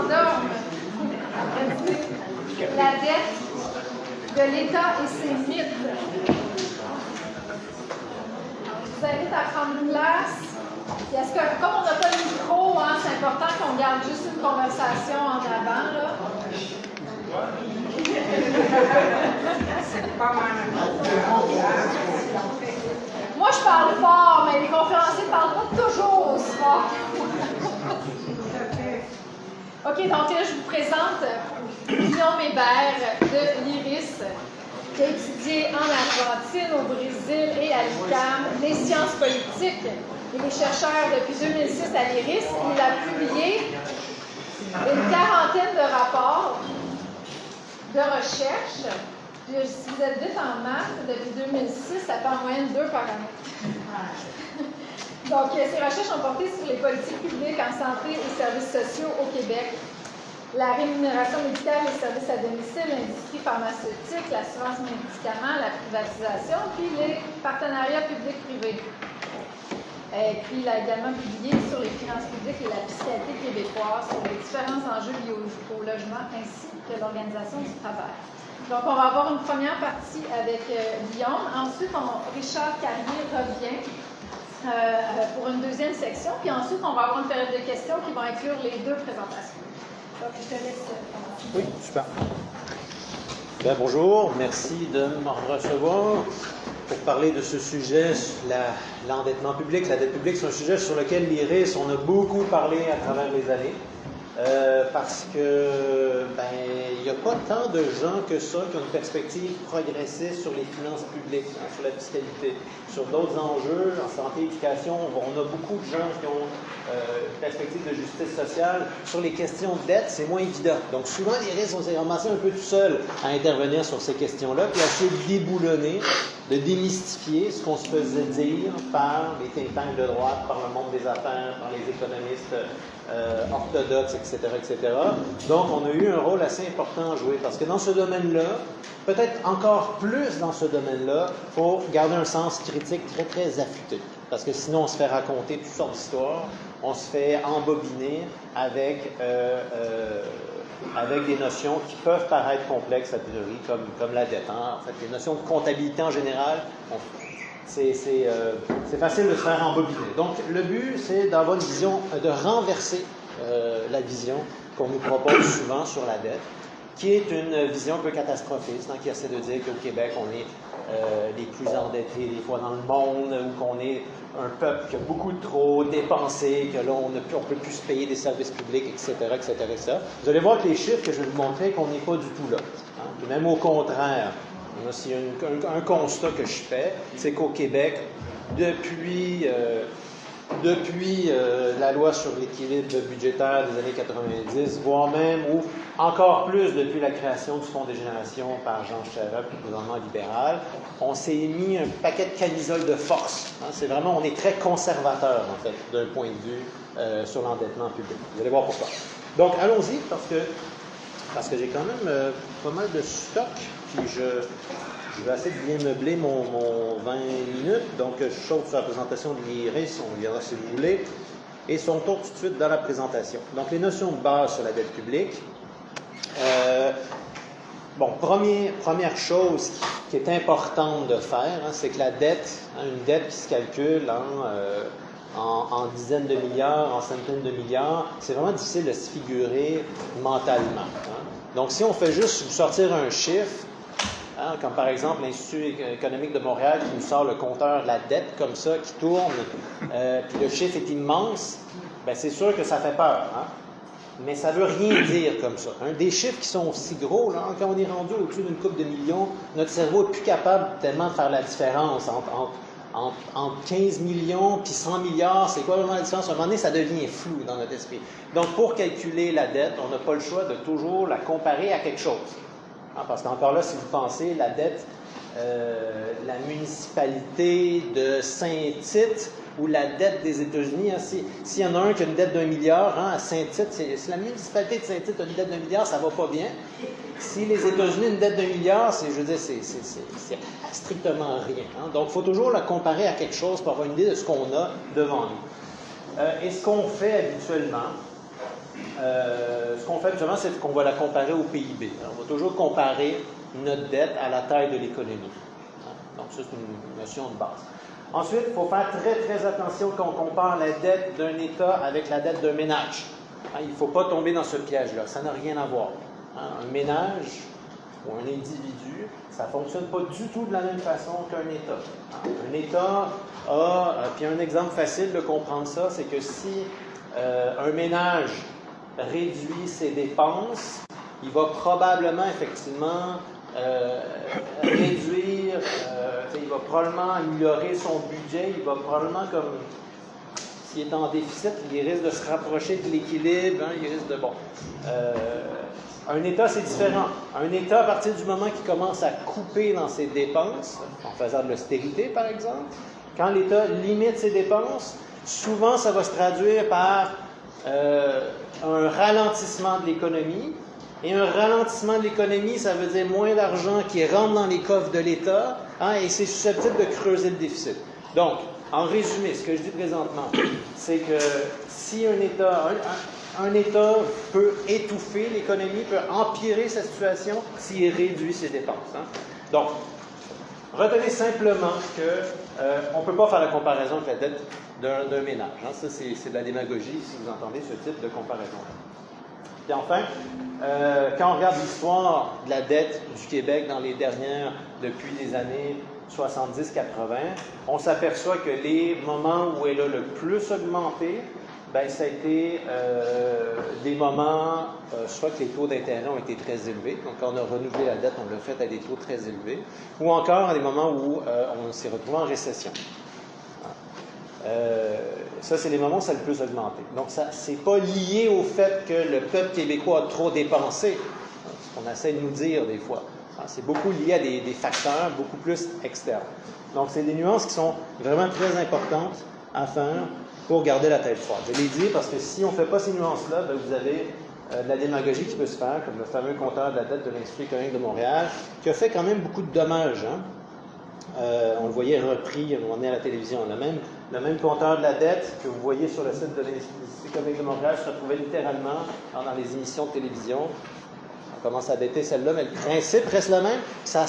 Dorme. La dette de l'État et ses mythes. Je vous invite à prendre place. Est-ce que, comme on n'a pas de micro, hein, c'est important qu'on garde juste une conversation en avant, là. Moi, je parle fort, mais les conférenciers ne parlent pas toujours aussi fort. OK, donc là, je vous présente Guillaume Hébert de l'IRIS, qui a étudié en Argentine, au Brésil et à l'UQAM les sciences politiques. Il est chercheur depuis 2006 à l'IRIS. Il a publié une quarantaine de rapports de recherche. Si vous êtes vite en maths, depuis 2006, ça fait en moyenne 2 par année. Donc, ces recherches ont porté sur les politiques publiques en santé et services sociaux au Québec, la rémunération médicale, les services à domicile, l'industrie pharmaceutique, l'assurance médicaments, la privatisation, puis les partenariats publics-privés. Puis, il a également publié sur les finances publiques et la fiscalité québécoise, sur les différents enjeux liés au logement ainsi que l'organisation du travail. Donc, on va avoir une première partie avec Guillaume. Ensuite, Richard Carrier revient pour une deuxième section. Puis ensuite, on va avoir une période de questions qui va inclure les deux présentations. Donc, je te laisse commencer. Oui, super. Bien, bonjour, merci de me recevoir pour parler de ce sujet, l'endettement public. La dette publique, c'est un sujet sur lequel l'IRIS, on a beaucoup parlé à travers les années. Parce que il n'y a pas tant de gens que ça qui ont une perspective progressiste sur les finances publiques, hein, sur la fiscalité, sur d'autres enjeux, en santé, éducation. On a beaucoup de gens qui ont une perspective de justice sociale. Sur les questions de dette, c'est moins évident. Donc souvent, les risques, on s'est ramassé un peu tout seul à intervenir sur ces questions-là, puis à essayer de déboulonner, de démystifier ce qu'on se faisait dire par les think tanks de droite, par le monde des affaires, par les économistes orthodoxes, etc., etc. Donc, on a eu un rôle assez important à jouer parce que dans ce domaine-là, peut-être encore plus dans ce domaine-là, il faut garder un sens critique très, très affûté. Parce que sinon, on se fait raconter toutes sortes d'histoires, on se fait embobiner avec des notions qui peuvent paraître complexes a priori, comme la dette. Hein? En fait, les notions de comptabilité en général, c'est facile de se faire embobiner. Donc, le but, c'est d'avoir une vision, de renverser la vision qu'on nous propose souvent sur la dette, qui est une vision un peu catastrophiste, hein, qui essaie de dire qu'au Québec, on est les plus endettés des fois dans le monde, ou qu'on est un peuple qui a beaucoup trop dépensé, que là, on ne peut plus se payer des services publics, etc., etc., etc. Vous allez voir que les chiffres que je vais vous montrer, qu'on n'est pas du tout là. Hein. Même au contraire, s'il y a un constat que je fais, c'est qu'au Québec, depuis la loi sur l'équilibre budgétaire des années 90, voire même, ou encore plus depuis la création du Fonds des générations par Jean Charest, le gouvernement libéral, on s'est mis un paquet de camisoles de force. Hein, c'est vraiment, on est très conservateur, en fait, d'un point de vue sur l'endettement public. Vous allez voir pourquoi. Donc, allons-y, parce que j'ai quand même pas mal de stock, puis je vais essayer de bien meubler mon 20 minutes. Donc, je saute sur la présentation de l'IRIS, on viendra si vous voulez. Et on tourne tout de suite dans la présentation. Donc, les notions de base sur la dette publique. Première chose qui est importante de faire, hein, c'est que la dette, hein, une dette qui se calcule en dizaines de milliards, en centaines de milliards, c'est vraiment difficile de se figurer mentalement. Hein. Donc, si on fait juste vous sortir un chiffre, hein, comme par exemple l'Institut économique de Montréal qui nous sort le compteur de la dette comme ça, qui tourne, puis le chiffre est immense, bien c'est sûr que ça fait peur. Hein? Mais ça ne veut rien dire comme ça. Hein? Des chiffres qui sont aussi gros, là, quand on est rendu au-dessus d'une couple de millions, notre cerveau n'est plus capable tellement de faire la différence entre 15 millions puis 100 milliards. C'est quoi vraiment la différence? À un moment donné, ça devient flou dans notre esprit. Donc, pour calculer la dette, on n'a pas le choix de toujours la comparer à quelque chose. Parce qu'encore là, si vous pensez, la dette, la municipalité de Saint-Tite ou la dette des États-Unis, hein, s'il y en a un qui a une dette d'1 milliard, hein, à Saint-Tite, si la municipalité de Saint-Tite a une dette d'1 milliard, ça ne va pas bien. Si les États-Unis ont une dette d'1 milliard, c'est strictement rien. Hein. Donc, il faut toujours la comparer à quelque chose pour avoir une idée de ce qu'on a devant nous. Et ce qu'on fait habituellement, ce qu'on fait habituellement, c'est qu'on va la comparer au PIB. Alors, on va toujours comparer notre dette à la taille de l'économie. Donc, ça, c'est une notion de base. Ensuite, il faut faire très, très attention quand on compare la dette d'un État avec la dette d'un ménage. Il ne faut pas tomber dans ce piège-là. Ça n'a rien à voir. Un ménage ou un individu, ça ne fonctionne pas du tout de la même façon qu'un État. Un État a, puis un exemple facile de comprendre ça, c'est que si un ménage réduit ses dépenses, il va probablement, effectivement, réduire, il va probablement améliorer son budget, il va probablement, comme s'il est en déficit, il risque de se rapprocher de l'équilibre, il risque de, un État, c'est différent. Un État, à partir du moment qu'il commence à couper dans ses dépenses, en faisant de l'austérité, par exemple, quand l'État limite ses dépenses, souvent, ça va se traduire par un ralentissement de l'économie. Et un ralentissement de l'économie, ça veut dire moins d'argent qui rentre dans les coffres de l'État, et c'est susceptible de creuser le déficit. Donc, en résumé, ce que je dis présentement, c'est que si un État peut étouffer l'économie, peut empirer sa situation s'il réduit ses dépenses. Donc, retenez simplement qu'on ne peut pas faire la comparaison avec la dette d'un ménage. Ça, c'est de la démagogie si vous entendez ce type de comparaison. Et enfin, quand on regarde l'histoire de la dette du Québec depuis les années 70-80, on s'aperçoit que les moments où elle a le plus augmenté, ça a été des moments, soit que les taux d'intérêt ont été très élevés, donc quand on a renouvelé la dette, on l'a fait à des taux très élevés, ou encore à des moments où on s'est retrouvé en récession. Ça, c'est les moments où ça a le plus augmenté. Donc, ça, c'est pas lié au fait que le peuple québécois a trop dépensé, ce qu'on essaie de nous dire des fois. C'est beaucoup lié à des facteurs beaucoup plus externes. Donc, c'est des nuances qui sont vraiment très importantes à faire pour garder la tête froide. Je l'ai dit parce que si on ne fait pas ces nuances-là, vous avez de la démagogie qui peut se faire, comme le fameux compteur de la dette de l'Institut économique de Montréal, qui a fait quand même beaucoup de dommages. On le voyait repris, on est à la télévision. Le même compteur de la dette que vous voyez sur le site de l'Institut économique de Montréal se retrouvait littéralement dans les émissions de télévision. On commence à dater celle-là, mais le principe reste le même. Ça a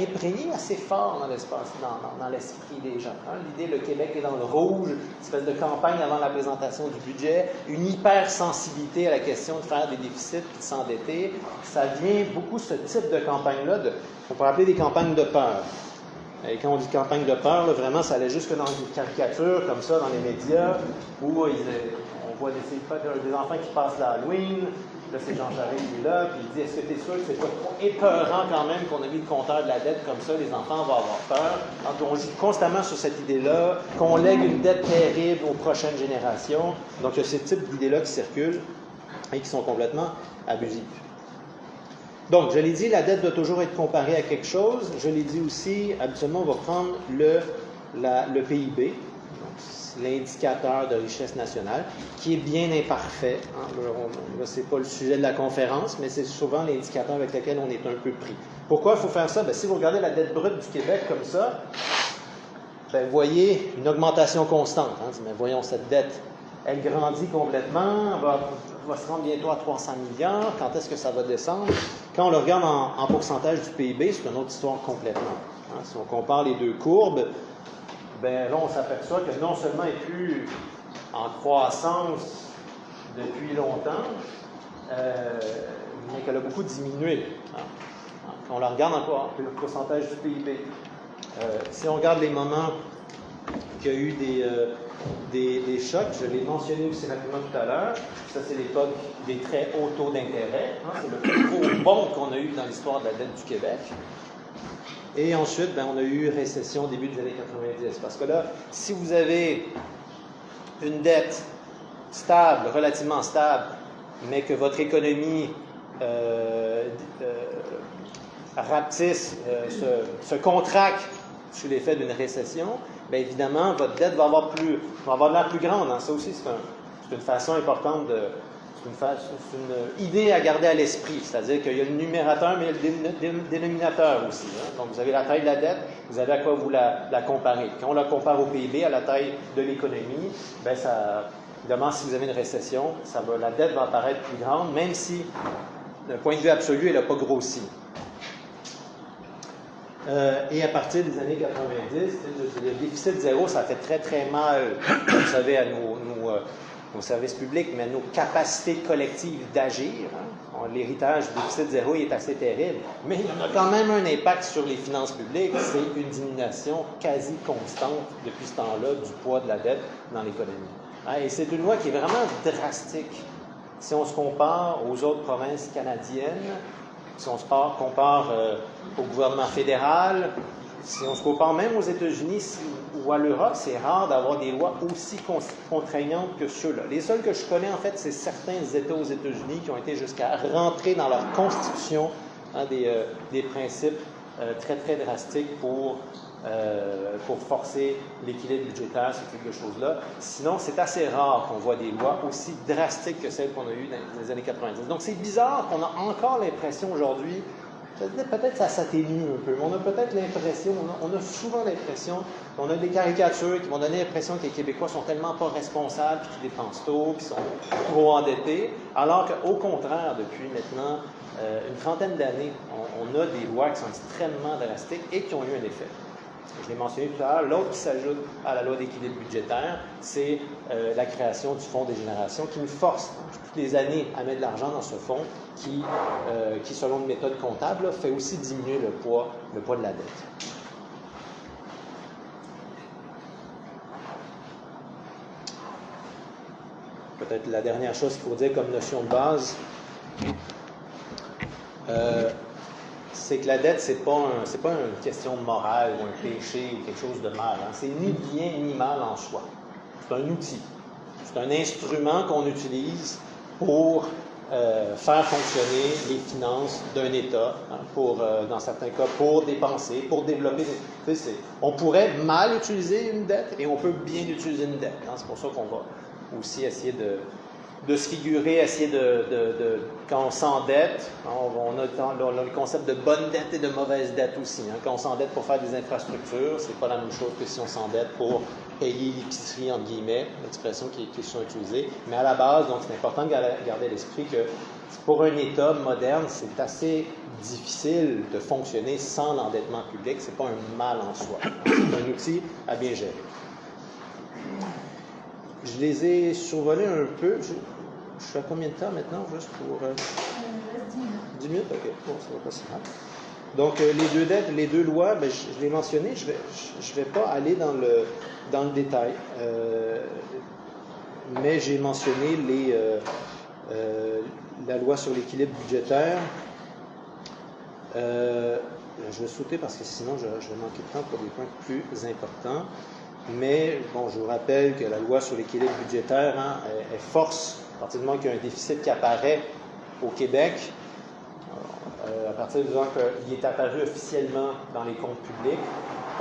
imprégné assez fort dans l'esprit des gens. L'idée, le Québec est dans le rouge, une espèce de campagne avant la présentation du budget, une hypersensibilité à la question de faire des déficits et de s'endetter. Ça vient beaucoup, ce type de campagne-là, qu'on peut appeler des campagnes de peur. Et quand on dit campagne de peur, vraiment, ça allait jusque dans une caricature, comme ça, dans les médias, où on voit des enfants qui passent l'Halloween. Là, c'est Jean Charest qui est là, puis il dit, est-ce que tu es sûr que c'est pas trop épeurant quand même qu'on a mis le compteur de la dette comme ça, les enfants vont avoir peur. Donc, on joue constamment sur cette idée-là, qu'on lègue une dette terrible aux prochaines générations. Donc, il y a ce type d'idées-là qui circulent et qui sont complètement abusives. Donc, je l'ai dit, la dette doit toujours être comparée à quelque chose. Je l'ai dit aussi, habituellement, on va prendre le PIB, l'indicateur de richesse nationale, qui est bien imparfait. Là, ce n'est pas le sujet de la conférence, mais c'est souvent l'indicateur avec lequel on est un peu pris. Pourquoi il faut faire ça? Si vous regardez la dette brute du Québec comme ça, vous voyez une augmentation constante. Mais voyons, cette dette, elle grandit complètement, va se rendre bientôt à 300 milliards. Quand est-ce que ça va descendre? Quand on le regarde en pourcentage du PIB, c'est une autre histoire complètement. Si on compare les deux courbes, là, on s'aperçoit que non seulement elle n'est plus en croissance depuis longtemps, mais qu'elle a beaucoup diminué. Quand on la regarde en le pourcentage du PIB. Si on regarde les moments qu'il y a eu des chocs, je l'ai mentionné aussi rapidement tout à l'heure, ça c'est l'époque des très hauts taux d'intérêt. C'est le plus gros bond qu'on a eu dans l'histoire de la dette du Québec. Et ensuite, on a eu récession au début des années 90. Parce que là, si vous avez une dette stable, relativement stable, mais que votre économie rapetisse, se contracte sous l'effet d'une récession, évidemment, votre dette va avoir de l'air plus grande. Ça aussi, c'est une façon importante c'est une idée à garder à l'esprit, c'est-à-dire qu'il y a le numérateur, mais il y a le dénominateur aussi. Donc, vous avez la taille de la dette, vous avez à quoi vous la comparez. Quand on la compare au PIB, à la taille de l'économie, Évidemment, si vous avez une récession, la dette va apparaître plus grande, même si, d'un point de vue absolu, elle n'a pas grossi. Et à partir des années 90, le déficit zéro, ça fait très, très mal, vous savez, à nos services publics, mais à nos capacités collectives d'agir. Hein. L'héritage du déficit zéro il est assez terrible, mais il y en a quand même un impact sur les finances publiques. C'est une diminution quasi constante depuis ce temps-là du poids de la dette dans l'économie. Hein, et c'est une loi qui est vraiment drastique. Si on se compare aux autres provinces canadiennes, si on se compare au gouvernement fédéral, si on se compare même aux États-Unis ou à l'Europe, c'est rare d'avoir des lois aussi contraignantes que ceux-là. Les seuls que je connais, en fait, c'est certains États aux États-Unis qui ont été jusqu'à rentrer dans leur constitution des principes très, très drastiques pour forcer l'équilibre budgétaire, ce type de choses-là. Sinon, c'est assez rare qu'on voit des lois aussi drastiques que celles qu'on a eues dans les années 90. Donc, c'est bizarre qu'on a encore l'impression aujourd'hui, peut-être ça s'atténue un peu, mais on a peut-être l'impression, on a souvent l'impression, on a des caricatures qui vont donner l'impression que les Québécois sont tellement pas responsables, puis qu'ils dépensent trop, puis qu'ils sont trop endettés, alors qu'au contraire, depuis maintenant une trentaine d'années, on a des lois qui sont extrêmement drastiques et qui ont eu un effet. Je l'ai mentionné tout à l'heure, l'autre qui s'ajoute à la loi d'équilibre budgétaire, c'est la création du Fonds des générations qui nous force toutes les années à mettre de l'argent dans ce fonds qui selon une méthode comptable, fait aussi diminuer le poids de la dette. Peut-être la dernière chose qu'il faut dire comme notion de base, c'est que la dette, c'est pas une question morale ou un péché ou quelque chose de mal. Hein. C'est ni bien ni mal en soi. C'est un outil. C'est un instrument qu'on utilise pour faire fonctionner les finances d'un État, hein, dans certains cas, pour dépenser, pour développer. On pourrait mal utiliser une dette et on peut bien utiliser une dette. Hein. C'est pour ça qu'on va aussi essayer de se figurer, essayer quand on s'endette, on a le concept de bonne dette et de mauvaise dette aussi. Hein. Quand on s'endette pour faire des infrastructures, c'est pas la même chose que si on s'endette pour payer l'épicerie, entre guillemets, l'expression qui est souvent utilisée. Mais à la base, donc c'est important de garder à l'esprit que pour un État moderne, c'est assez difficile de fonctionner sans l'endettement public. C'est pas un mal en soi. C'est un outil à bien gérer. Je les ai survolés un peu. Je suis à combien de temps maintenant, juste pour... 10 minutes. 10 minutes? OK. Bon, ça va pas si mal. Donc, les deux dettes, les deux lois, je l'ai mentionné, je vais pas aller dans le détail. Mais j'ai mentionné la loi sur l'équilibre budgétaire. Je vais sauter parce que sinon, je vais manquer de temps pour des points plus importants. Mais, bon, je vous rappelle que la loi sur l'équilibre budgétaire, hein, elle force, à partir du moment qu'il y a un déficit qui apparaît au Québec, à partir du moment qu'il est apparu officiellement dans les comptes publics,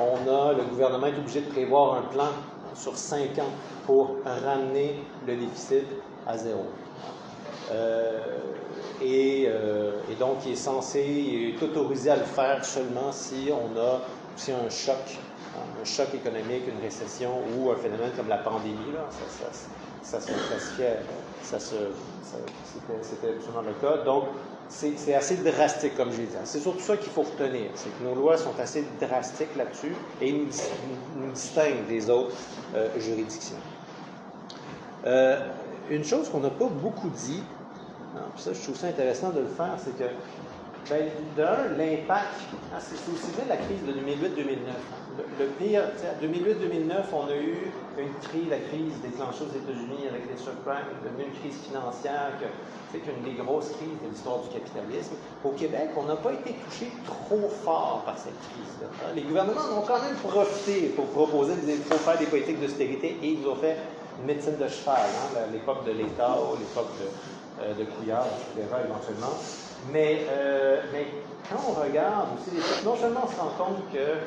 le gouvernement est obligé de prévoir un plan sur 5 ans pour ramener le déficit à zéro. Et donc, il est autorisé à le faire seulement si on a aussi un choc économique, une récession ou un phénomène comme la pandémie. Là, ça se classifiait, c'était absolument le cas. Donc, c'est assez drastique, comme je l'ai dit. C'est surtout ça qu'il faut retenir, c'est que nos lois sont assez drastiques là-dessus et nous distinguent des autres juridictions. Une chose qu'on n'a pas beaucoup dit, puis ça, je trouve ça intéressant de le faire, c'est que, l'impact, c'est aussi bien la crise de 2008-2009. Le pire, en 2008-2009, on a eu la crise déclenchée aux États-Unis avec les subprimes, une crise financière qui est une des grosses crises de l'histoire du capitalisme. Au Québec, on n'a pas été touché trop fort par cette crise-là. Les gouvernements ont quand même profité pour faire des politiques d'austérité et ils ont fait une médecine de cheval, hein, l'époque de l'État, l'époque de Couillard, etc., éventuellement. Mais quand on regarde aussi les choses, non seulement on se rend compte que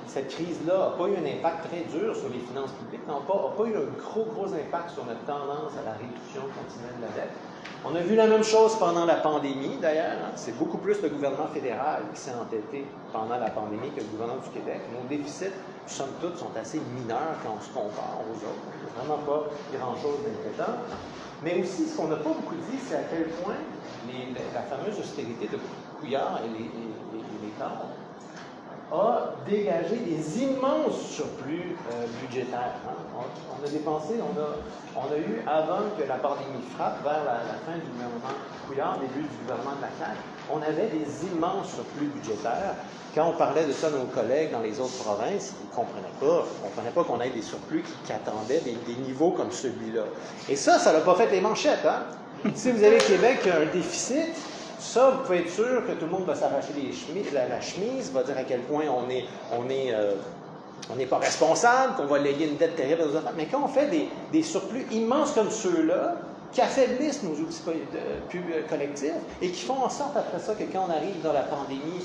cette crise-là n'a pas eu un impact très dur sur les finances publiques, n'a pas eu un gros impact sur notre tendance à la réduction continue de la dette, On a vu la même chose pendant la pandémie, d'ailleurs. Hein. C'est beaucoup plus le gouvernement fédéral qui s'est entêté pendant la pandémie que le gouvernement du Québec. Nos déficits, somme toute, sont assez mineurs quand on se compare aux autres. Il n'y a vraiment pas grand-chose d'inquiétant. Mais aussi, ce qu'on n'a pas beaucoup dit, c'est à quel point la fameuse austérité de Couillard et les cadres a dégagé des immenses surplus budgétaires. Hein. On a dépensé, on a eu, avant que la pandémie frappe, vers la fin du gouvernement Couillard, début du gouvernement de la CAQ, on avait des immenses surplus budgétaires. Quand on parlait de ça à nos collègues dans les autres provinces, ils ne comprenaient pas qu'on ait des surplus qui attendaient des niveaux comme celui-là. Et ça n'a pas fait les manchettes. Hein? Si vous avez Québec qui a un déficit, ça, vous pouvez être sûr que tout le monde va s'arracher la chemise, va dire à quel point on n'est pas responsable, qu'on va léguer une dette terrible aux enfants. Mais quand on fait des surplus immenses comme ceux-là, qui affaiblissent nos outils collectifs et qui font en sorte après ça que quand on arrive dans la pandémie,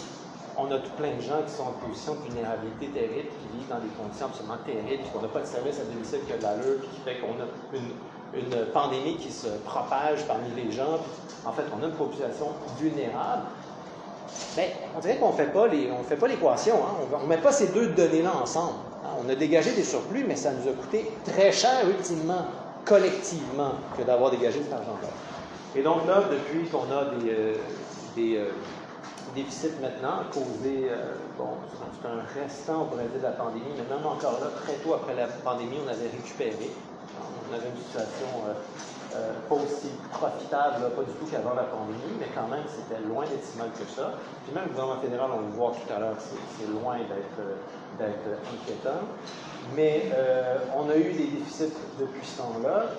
on a tout plein de gens qui sont en position de vulnérabilité terrible, qui vivent dans des conditions absolument terribles, puis qu'on n'a pas de service à domicile qui a de l'allure, puis qui fait qu'on a une pandémie qui se propage parmi les gens. Puis, en fait, on a une population vulnérable. Bien, on dirait qu'on ne fait pas l'équation. Hein? On ne met pas ces deux données-là ensemble. Hein? On a dégagé des surplus, mais ça nous a coûté très cher, ultimement, collectivement, que d'avoir dégagé cet argent-là. Et donc là, depuis qu'on a des déficits maintenant, causés, c'est un restant, on pourrait dire, de la pandémie, mais même encore là, très tôt après la pandémie, on avait récupéré. On avait une situation pas aussi profitable, pas du tout qu'avant la pandémie, mais quand même, c'était loin d'être si mal que ça. Puis même le gouvernement fédéral, on le voit tout à l'heure, c'est loin d'être inquiétant. Mais on a eu des déficits depuis ce temps-là.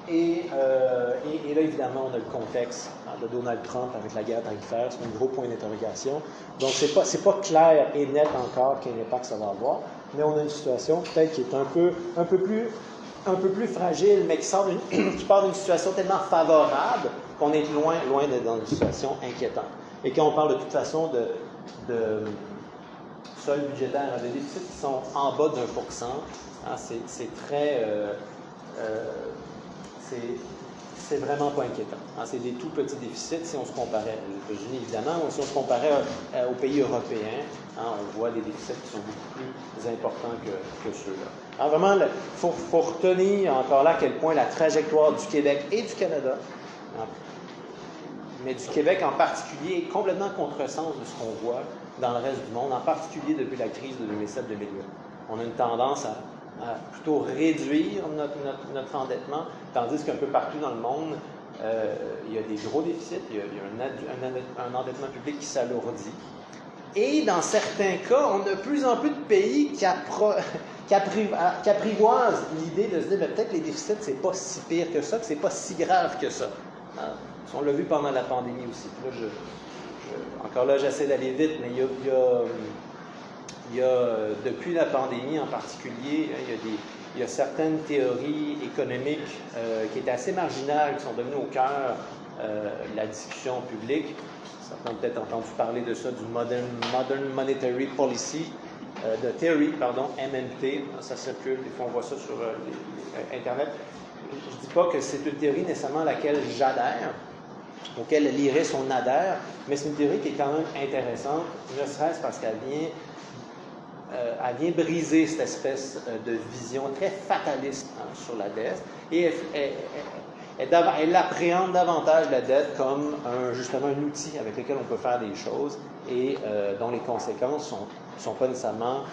Et là, évidemment, on a le contexte de Donald Trump avec la guerre tarifaire. C'est un gros point d'interrogation. Donc, c'est pas clair et net encore quel impact ça va avoir. Mais on a une situation peut-être qui est un peu plus fragile, mais qui part d'une situation tellement favorable qu'on est loin d'être dans une situation inquiétante. Et quand on parle de toute façon de sol budgétaire, de déficits qui sont en bas d'1%, hein, c'est très... c'est vraiment pas inquiétant. Hein, c'est des tout petits déficits si on se comparait aux États-Unis, évidemment, ou si on se comparait aux pays européens, hein, on voit des déficits qui sont beaucoup plus importants que ceux-là. Alors vraiment, il faut retenir encore là à quel point la trajectoire du Québec et du Canada, hein, mais du Québec en particulier, est complètement contresens de ce qu'on voit dans le reste du monde, en particulier depuis la crise de 2007-2008. On a une tendance à plutôt réduire notre endettement, tandis qu'un peu partout dans le monde, il y a des gros déficits, il y a un endettement public qui s'alourdit. Et dans certains cas, on a de plus en plus de pays qui apprivoisent l'idée de se dire peut-être que les déficits, c'est pas si pire que ça, que c'est pas si grave que ça. Hein? On l'a vu pendant la pandémie aussi. Puis là, encore là, j'essaie d'aller vite, mais il y a, depuis la pandémie en particulier, il y a certaines théories économiques qui étaient assez marginales, qui sont devenues au cœur de la discussion publique. Certains ont peut-être entendu parler de ça, du Modern Monetary Policy, de Theory, MMT. Ça circule, des fois on voit ça sur Internet. Je ne dis pas que c'est une théorie nécessairement à laquelle j'adhère, auquel l'IRIS on adhère, mais c'est une théorie qui est quand même intéressante, ne serait-ce parce qu'elle vient briser cette espèce de vision très fataliste sur la dette, et elle appréhende davantage la dette comme justement un outil avec lequel on peut faire des choses et dont les conséquences ne sont pas nécessairement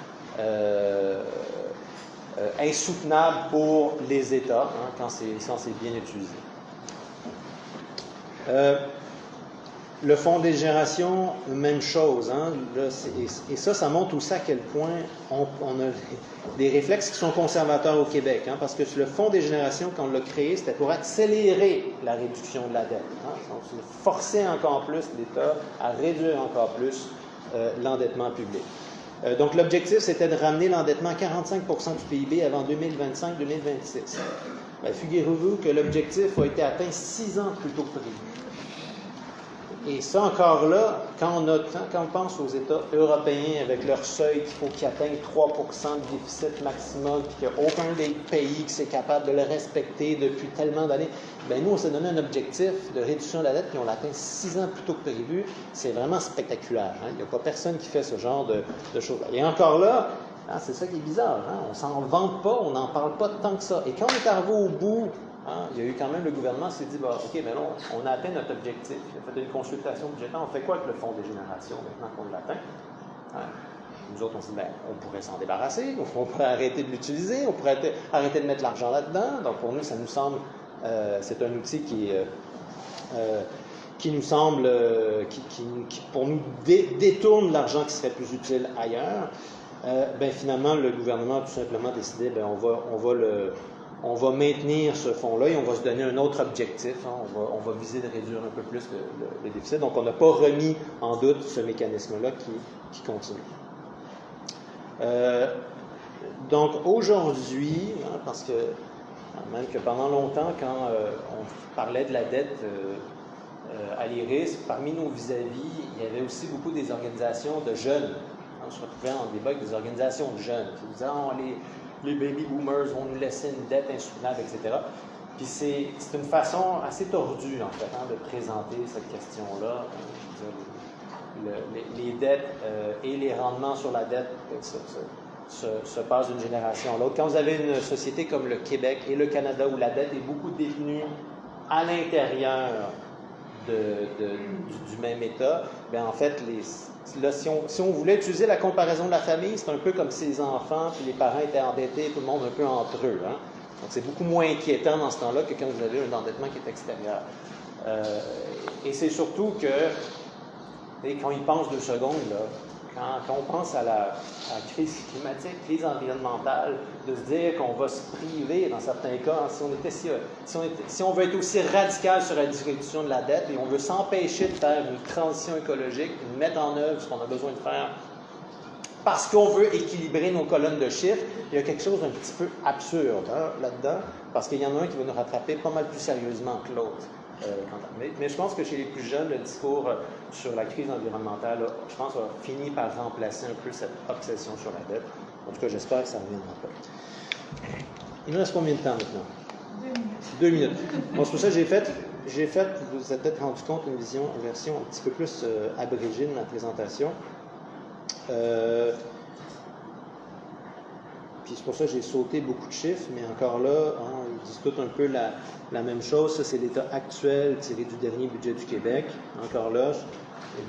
insoutenables pour les États quand c'est bien utilisé. Le fonds des générations, même chose. Hein, là, et ça montre aussi à quel point on a des réflexes qui sont conservateurs au Québec. Hein, parce que le fonds des générations, quand on l'a créé, c'était pour accélérer la réduction de la dette. Hein, donc, c'est forcer encore plus l'État à réduire encore plus l'endettement public. Donc, l'objectif, c'était de ramener l'endettement à 45 du PIB avant 2025-2026. Figurez-vous que l'objectif a été atteint 6 ans plus tôt que prévu. Et ça, encore là, quand on pense aux États européens avec leur seuil qu'il faut qu'ils atteignent 3 de déficit maximum, puis qu'il n'y a aucun des pays qui est capable de le respecter depuis tellement d'années, bien nous, on s'est donné un objectif de réduction de la dette, puis on l'a atteint 6 ans plus tôt que prévu. C'est vraiment spectaculaire. Hein? Il n'y a pas personne qui fait ce genre de choses. Et encore là, hein, c'est ça qui est bizarre. Hein? On ne s'en vante pas, on n'en parle pas tant que ça. Et quand on est arrivé au bout, hein, il y a eu quand même, le gouvernement s'est dit, OK, mais là, on a atteint notre objectif. Il a fait une consultation budgétaire. On fait quoi avec le fonds des générations maintenant qu'on l'atteint? Hein? Nous autres, on s'est dit, on pourrait s'en débarrasser, on pourrait arrêter de l'utiliser, on pourrait arrêter de mettre l'argent là-dedans. Donc, pour nous, ça nous semble, c'est un outil qui nous semble, qui pour nous détourne l'argent qui serait plus utile ailleurs. Finalement, le gouvernement a tout simplement décidé, on va maintenir ce fonds-là et on va se donner un autre objectif. Hein. On va viser de réduire un peu plus le déficit. Donc, on n'a pas remis en doute ce mécanisme-là qui continue. Donc, aujourd'hui, hein, parce que même que pendant longtemps, quand on parlait de la dette à l'IRIS, parmi nos vis-à-vis, il y avait aussi beaucoup des organisations de jeunes. On se retrouvait en débat avec des organisations de jeunes qui disaient les baby boomers vont nous laisser une dette insoutenable, etc. Puis c'est une façon assez tordue, en fait, hein, de présenter cette question-là. Les dettes et les rendements sur la dette se passent d'une génération à l'autre. Quand vous avez une société comme le Québec et le Canada, où la dette est beaucoup détenue à l'intérieur du même État, bien en fait, là, si on voulait utiliser la comparaison de la famille, c'est un peu comme si les enfants puis les parents étaient endettés, tout le monde un peu entre eux. Hein? Donc c'est beaucoup moins inquiétant dans ce temps-là que quand vous avez un endettement qui est extérieur. Et c'est surtout que, quand ils pensent 2 secondes, là, quand on pense à la crise climatique, crise environnementale, de se dire qu'on va se priver, dans certains cas, si on veut être aussi radical sur la réduction de la dette et on veut s'empêcher de faire une transition écologique, de mettre en œuvre ce qu'on a besoin de faire parce qu'on veut équilibrer nos colonnes de chiffres, il y a quelque chose d'un petit peu absurde là-dedans, parce qu'il y en a un qui va nous rattraper pas mal plus sérieusement que l'autre. Mais je pense que chez les plus jeunes, le discours sur la crise environnementale, là, je pense, a fini par remplacer un peu cette obsession sur la dette. En tout cas, j'espère que ça ne reviendra pas. Il nous reste combien de temps maintenant? 2 minutes. Bon, c'est pour ça que j'ai fait, vous vous êtes peut-être rendu compte, une version un petit peu plus abrégée de ma présentation. Puis c'est pour ça que j'ai sauté beaucoup de chiffres, mais encore là, hein, ils disent tout un peu la même chose. Ça, c'est l'état actuel tiré du dernier budget du Québec. Encore là, je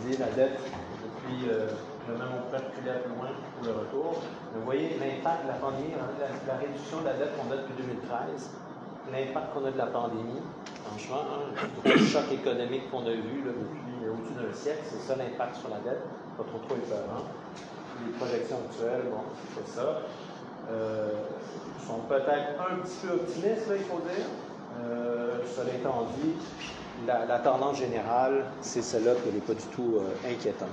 dis la dette depuis, même on pourrait reculer un peu loin pour le retour. Vous voyez l'impact de la pandémie, hein, la réduction de la dette qu'on a depuis 2013, l'impact qu'on a de la pandémie, franchement, hein, le gros choc économique qu'on a vu là, depuis au-dessus d'un siècle, c'est ça l'impact sur la dette, pas trop épeurant. Les projections actuelles, bon, c'est ça. Sont peut-être un petit peu optimistes, là, il faut dire. Cela étant dit, la tendance générale, c'est celle-là qui n'est pas du tout inquiétante.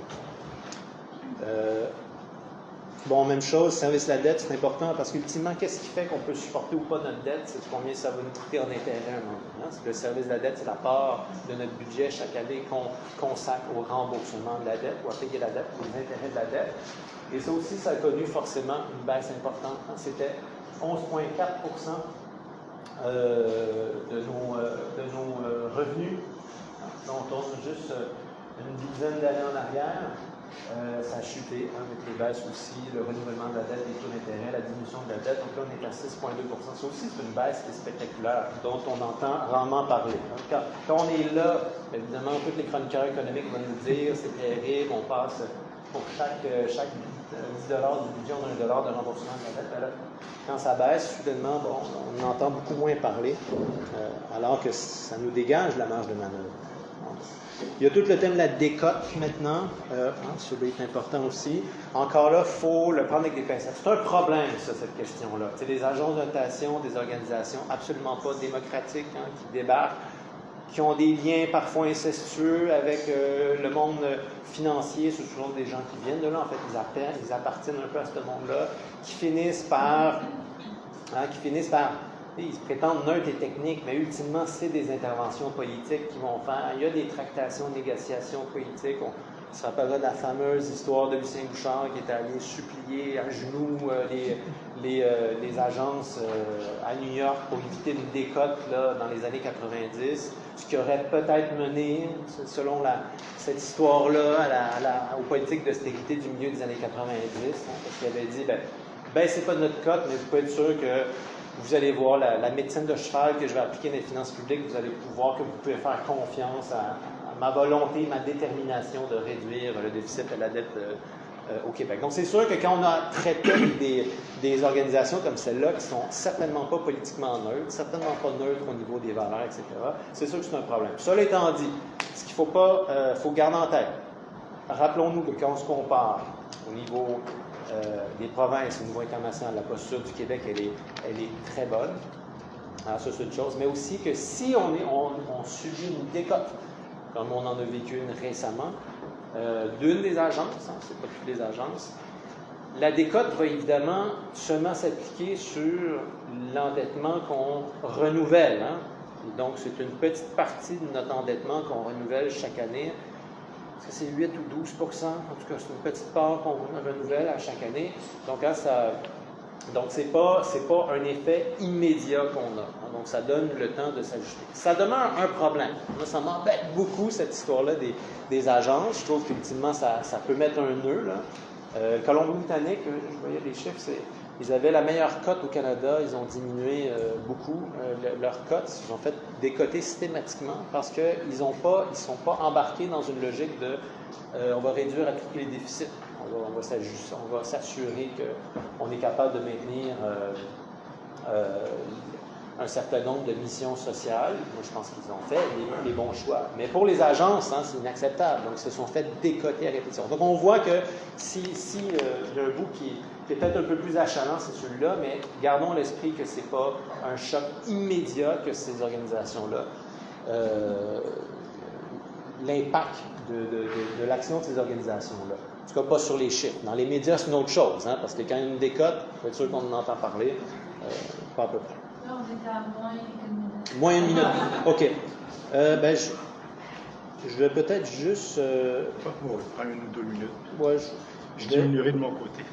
Même chose, service de la dette, c'est important parce qu'ultimement, qu'est-ce qui fait qu'on peut supporter ou pas notre dette? C'est combien ça va nous coûter en intérêt à un moment donné. Le service de la dette, c'est la part de notre budget chaque année qu'on consacre au remboursement de la dette ou à payer la dette, aux intérêts de la dette. Et ça aussi, ça a connu forcément une baisse importante. C'était 11,4 de nos revenus. Donc, on tourne juste une dizaine d'années en arrière. Ça a chuté, hein, avec les baisses aussi, le renouvellement de la dette, les taux d'intérêt, la diminution de la dette. Donc là, on est à 6,2 Ça aussi, c'est une baisse qui est spectaculaire, dont on entend rarement parler. Hein. Quand on est là, évidemment, tous les chroniqueurs économiques vont nous dire c'est terrible, on passe pour chaque 10 $, du budget, on a $1 de remboursement de la dette. Là, quand ça baisse, soudainement, on entend beaucoup moins parler, alors que ça nous dégage la marge de manœuvre. Il y a tout le thème de la décote maintenant, celui est important aussi. Encore là, il faut le prendre avec des pincettes. C'est un problème, ça, cette question-là. C'est des agences de notation, des organisations absolument pas démocratiques qui débarquent, qui ont des liens parfois incestueux avec le monde financier, c'est toujours des gens qui viennent de là, en fait, ils appartiennent un peu à ce monde-là, qui finissent par Ils se prétendent neutres et techniques, mais ultimement, c'est des interventions politiques qu'ils vont faire. Il y a des tractations, négociations politiques. On se rappellera de la fameuse histoire de Lucien Bouchard qui est allé supplier à genoux les agences à New York pour éviter une décote là, dans les années 90, ce qui aurait peut-être mené, selon cette histoire-là, aux politiques d'austérité du milieu des années 90, parce qu'il avait dit, c'est pas notre cote, mais vous pouvez être sûr que vous allez voir la médecine de cheval que je vais appliquer dans les finances publiques, vous allez voir que vous pouvez faire confiance à ma volonté, ma détermination de réduire le déficit et la dette au Québec. Donc, c'est sûr que quand on a traité des organisations comme celle-là, qui sont certainement pas politiquement neutres, certainement pas neutres au niveau des valeurs, etc., c'est sûr que c'est un problème. Cela étant dit, ce qu'il faut garder en tête, rappelons-nous que quand on se compare au niveau des provinces, au niveau international, la posture du Québec, elle est très bonne. Alors, ça, c'est une chose. Mais aussi que si on subit une décote, comme on en a vécu une récemment, d'une des agences, c'est pas toutes les agences, la décote va évidemment seulement s'appliquer sur l'endettement qu'on renouvelle. Donc, c'est une petite partie de notre endettement qu'on renouvelle chaque année. Est-ce que c'est 8 ou 12 %? En tout cas, c'est une petite part qu'on renouvelle à chaque année. Donc, là, c'est pas un effet immédiat qu'on a. Donc, ça donne le temps de s'ajuster. Ça demeure un problème. Moi, ça m'embête beaucoup, cette histoire-là des agences. Je trouve qu'ultimement, ça peut mettre un nœud. Colombie-Britannique, je voyais les chiffres, ils avaient la meilleure cote au Canada. Ils ont diminué beaucoup leur cote. Ils ont fait décoter systématiquement parce qu'ils ne sont pas embarqués dans une logique de on va réduire à tous les déficits. On va s'assurer qu'on est capable de maintenir un certain nombre de missions sociales. Moi, je pense qu'ils ont fait les bons choix. Mais pour les agences, c'est inacceptable. Donc, ils se sont fait décoter à répétition. Donc, on voit que si il y a un bout qui est peut-être un peu plus achalant, c'est celui-là, mais gardons à l'esprit que ce n'est pas un choc immédiat que ces organisations-là. L'impact de l'action de ces organisations-là. En tout cas, pas sur les chiffres. Dans les médias, c'est une autre chose, parce que quand il y a une décote, il faut être sûr qu'on en entend parler, pas à peu près. Là, on est à moins une minute. Moins une minute. OK. Je vais peut-être juste... On va prendre 1 ou 2 minutes. Ouais, je diminuerai de mon côté.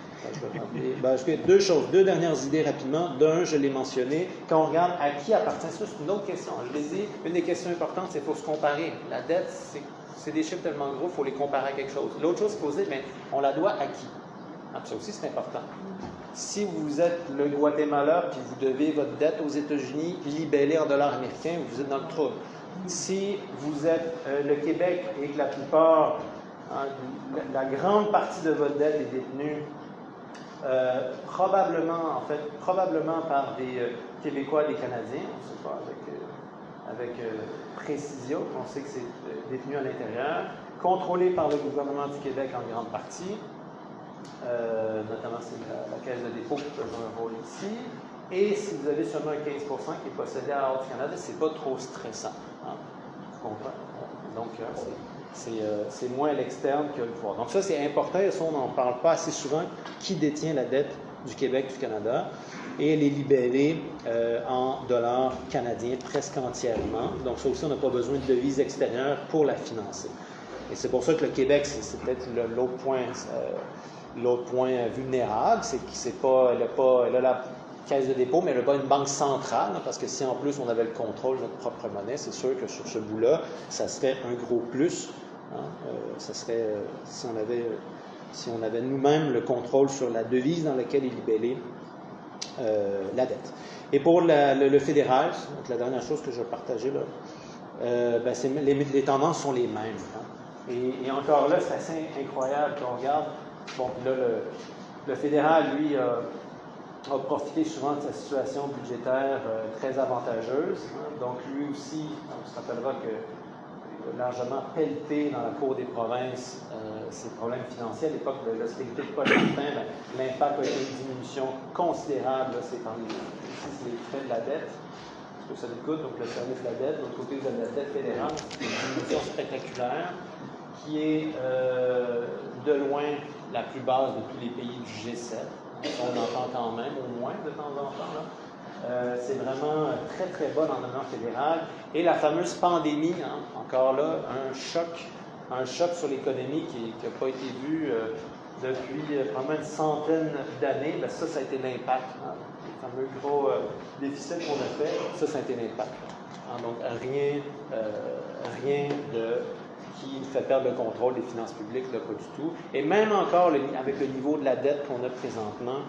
Deux choses, deux dernières idées rapidement. D'un, je l'ai mentionné, quand on regarde à qui appartient ça, c'est une autre question. Je l'ai dit, une des questions importantes, c'est qu'il faut se comparer. La dette, c'est des chiffres tellement gros, il faut les comparer à quelque chose. L'autre chose, il faut se dire, mais on la doit à qui? Ça aussi, c'est important. Si vous êtes le Guatemala puis vous devez votre dette aux États-Unis libellée en dollars américains, vous êtes dans le trouble. Si vous êtes le Québec et que la plupart, la grande partie de votre dette est détenue probablement par des Québécois et des Canadiens, on ne sait pas avec précision, on sait que c'est détenu à l'intérieur, contrôlé par le gouvernement du Québec en grande partie, notamment c'est la Caisse de dépôt qui peut jouer un rôle ici, et si vous avez seulement un 15% qui est possédé à Hors du Canada, c'est pas trop stressant. Vous comprenez? Donc, c'est moins à l'externe que le pouvoir. Donc ça, c'est important, et ça, on n'en parle pas assez souvent, qui détient la dette du Québec, du Canada, et elle est libellée en dollars canadiens presque entièrement. Donc ça aussi, on n'a pas besoin de devises extérieures pour la financer. Et c'est pour ça que le Québec, c'est peut-être l'autre point vulnérable, c'est qu'elle a la caisse de dépôt, mais elle n'a pas une banque centrale, parce que si en plus on avait le contrôle de notre propre monnaie, c'est sûr que sur ce bout-là, ça serait un gros plus. Ça serait, si on avait nous-mêmes le contrôle sur la devise dans laquelle est libellée la dette. Et pour le fédéral, donc la dernière chose que je vais partager là, les tendances sont les mêmes. Et encore là, c'est assez incroyable quand on regarde. Bon, là, le fédéral, lui, a profité souvent de sa situation budgétaire très avantageuse. Donc, lui aussi, on se rappellera que largement pelleté dans la Cour des provinces ses problèmes financiers. À l'époque de l'austérité de Paul Martin, l'impact a été une diminution considérable. C'est les frais de la dette. Ce que ça nous coûte, donc le service de la dette. De l'autre côté, vous avez la dette fédérale, c'est une diminution spectaculaire qui est de loin la plus basse de tous les pays du G7. On entend quand même, au moins, de temps en temps. Là. C'est vraiment très, très bas dans le domaine fédéral. Et la fameuse pandémie, hein, encore là, un choc sur l'économie qui n'a pas été vu depuis probablement une centaine d'années. Bien, ça a été l'impact. Hein, les fameux gros déficits qu'on a fait, ça a été l'impact. Hein, donc, rien qui nous fait perdre le contrôle des finances publiques, là, pas du tout. Et même encore, avec le niveau de la dette qu'on a présentement,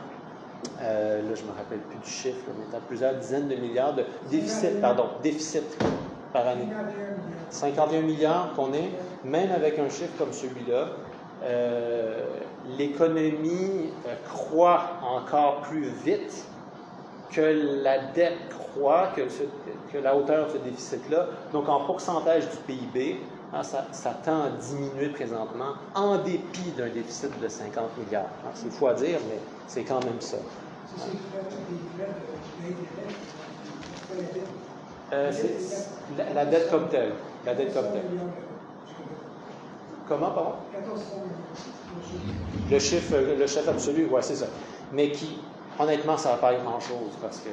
là, je ne me rappelle plus du chiffre, mais on est à plusieurs dizaines de milliards de déficit par année. 51 milliards qu'on est, même avec un chiffre comme celui-là, l'économie croît encore plus vite que la dette croît, que la hauteur de ce déficit-là. Donc, en pourcentage du PIB, hein, ça tend à diminuer présentement, en dépit d'un déficit de 50 milliards. Hein, c'est fou à dire, mais c'est quand même ça. La dette comme telle. La dette comme telle. Comment, pardon? Le chiffre absolu, oui, c'est ça. Mais qui, honnêtement, ça ne va pas être grand-chose, parce que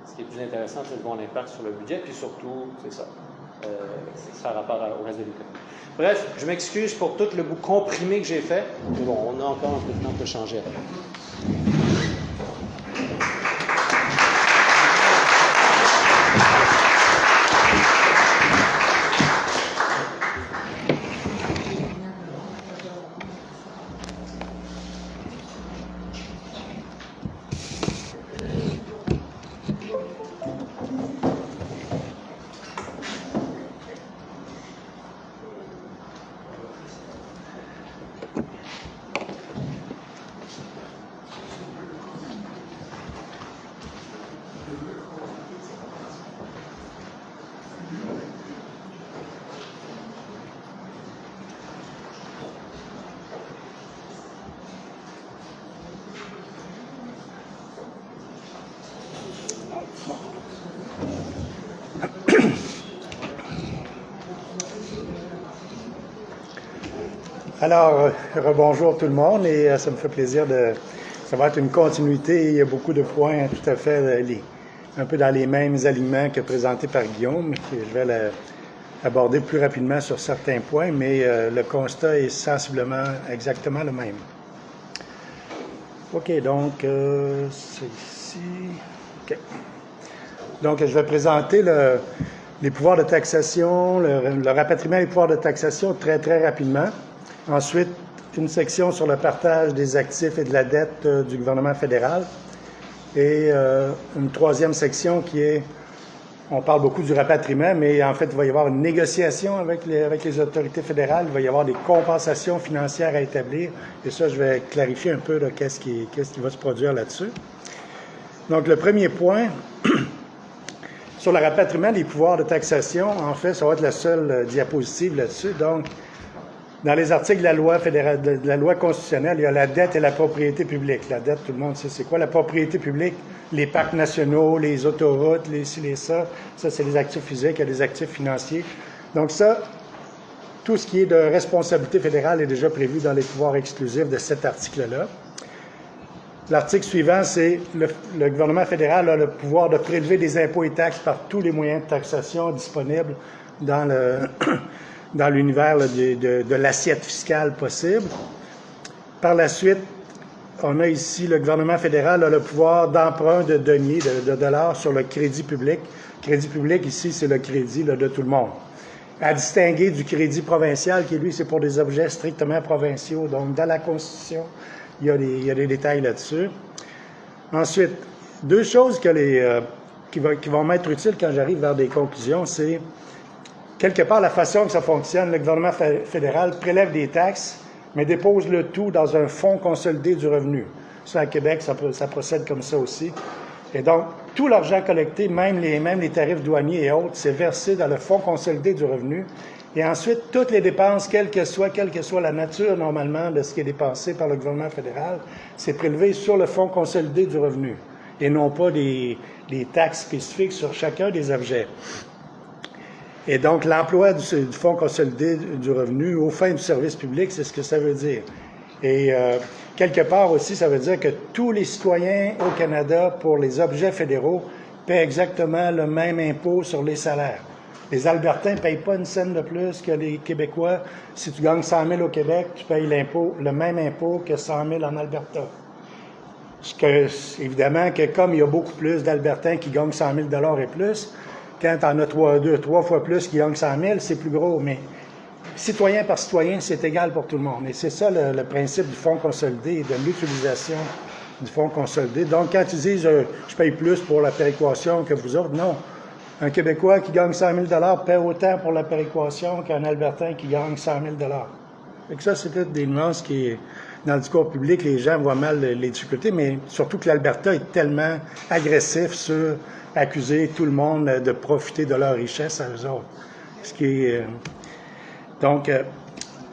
ce qui est plus intéressant, c'est de voir l'impact sur le budget, puis surtout, c'est ça. Ça a rapport au reste de l'économie. Bref, je m'excuse pour tout le bout comprimé que j'ai fait, mais bon, on a encore un peu de temps pour changer. Alors, rebonjour tout le monde et ça me fait plaisir ça va être une continuité. Il y a beaucoup de points tout à fait un peu dans les mêmes aliments que présentés par Guillaume. Je vais aborder plus rapidement sur certains points, mais le constat est sensiblement exactement le même. OK, donc c'est ici. OK. Donc, je vais présenter les pouvoirs de taxation, le rapatriement des pouvoirs de taxation très, très rapidement. Ensuite, une section sur le partage des actifs et de la dette du gouvernement fédéral. Et une troisième section on parle beaucoup du rapatriement, mais en fait, il va y avoir une négociation avec les autorités fédérales. Il va y avoir des compensations financières à établir. Et ça, je vais clarifier un peu qu'est-ce qui va se produire là-dessus. Donc, le premier point, sur le rapatriement des pouvoirs de taxation, en fait, ça va être la seule diapositive là-dessus. Donc, dans les articles de la loi fédérale, de la loi constitutionnelle, il y a la dette et la propriété publique. La dette, tout le monde sait c'est quoi. La propriété publique, les parcs nationaux, les autoroutes, les ci, les ça. Ça, c'est les actifs physiques, il y a des actifs financiers. Donc ça, tout ce qui est de responsabilité fédérale est déjà prévu dans les pouvoirs exclusifs de cet article-là. L'article suivant, c'est le gouvernement fédéral a le pouvoir de prélever des impôts et taxes par tous les moyens de taxation disponibles dans l'univers de l'assiette fiscale possible. Par la suite, on a ici, le gouvernement fédéral a le pouvoir d'emprunt de deniers, de dollars sur le crédit public. Crédit public, ici, c'est le crédit de tout le monde. À distinguer du crédit provincial, qui, lui, c'est pour des objets strictement provinciaux. Donc, dans la Constitution, il y a des détails là-dessus. Ensuite, deux choses qui vont m'être utiles quand j'arrive vers des conclusions, c'est quelque part, la façon que ça fonctionne, le gouvernement fédéral prélève des taxes, mais dépose le tout dans un fonds consolidé du revenu. Ça, à Québec, ça procède comme ça aussi. Et donc, tout l'argent collecté, même les tarifs douaniers et autres, c'est versé dans le fonds consolidé du revenu. Et ensuite, toutes les dépenses, quelle que soit la nature, normalement, de ce qui est dépensé par le gouvernement fédéral, c'est prélevé sur le fonds consolidé du revenu, et non pas des taxes spécifiques sur chacun des objets. Et donc, l'emploi du Fonds consolidé du revenu aux fins du service public, c'est ce que ça veut dire. Et quelque part aussi, ça veut dire que tous les citoyens au Canada, pour les objets fédéraux, paient exactement le même impôt sur les salaires. Les Albertains ne payent pas une scène de plus que les Québécois. Si tu gagnes 100 000 au Québec, tu payes le même impôt que 100 000 en Alberta. Évidemment que comme il y a beaucoup plus d'Albertains qui gagnent 100 000 et plus, quand tu en as trois fois plus qui gagnent 100 000, c'est plus gros. Mais citoyen par citoyen, c'est égal pour tout le monde. Et c'est ça le principe du fonds consolidé et de l'utilisation du fonds consolidé. Donc, quand tu dis je paye plus pour la péréquation que vous autres, non. Un Québécois qui gagne 100 000 paie autant pour la péréquation qu'un Albertain qui gagne 100 000 Fait que ça, c'est peut-être des nuances qui, dans le discours public, les gens voient mal les difficultés, mais surtout que l'Alberta est tellement agressif sur accuser tout le monde de profiter de leur richesse à eux autres. Ce qui est, donc,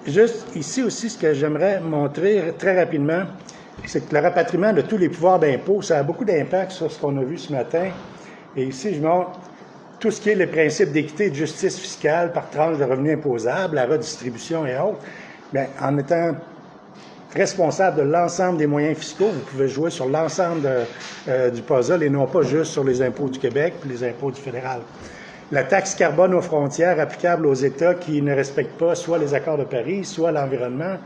juste ici aussi, ce que j'aimerais montrer très rapidement, c'est que le rapatriement de tous les pouvoirs d'impôt, ça a beaucoup d'impact sur ce qu'on a vu ce matin. Et ici, je montre tout ce qui est le principe d'équité et de justice fiscale par tranche de revenus imposables, la redistribution et autres. Bien, en étant responsable de l'ensemble des moyens fiscaux, vous pouvez jouer sur l'ensemble du puzzle et non pas juste sur les impôts du Québec et les impôts du fédéral. La taxe carbone aux frontières applicable aux États qui ne respectent pas soit les accords de Paris, soit l'environnement,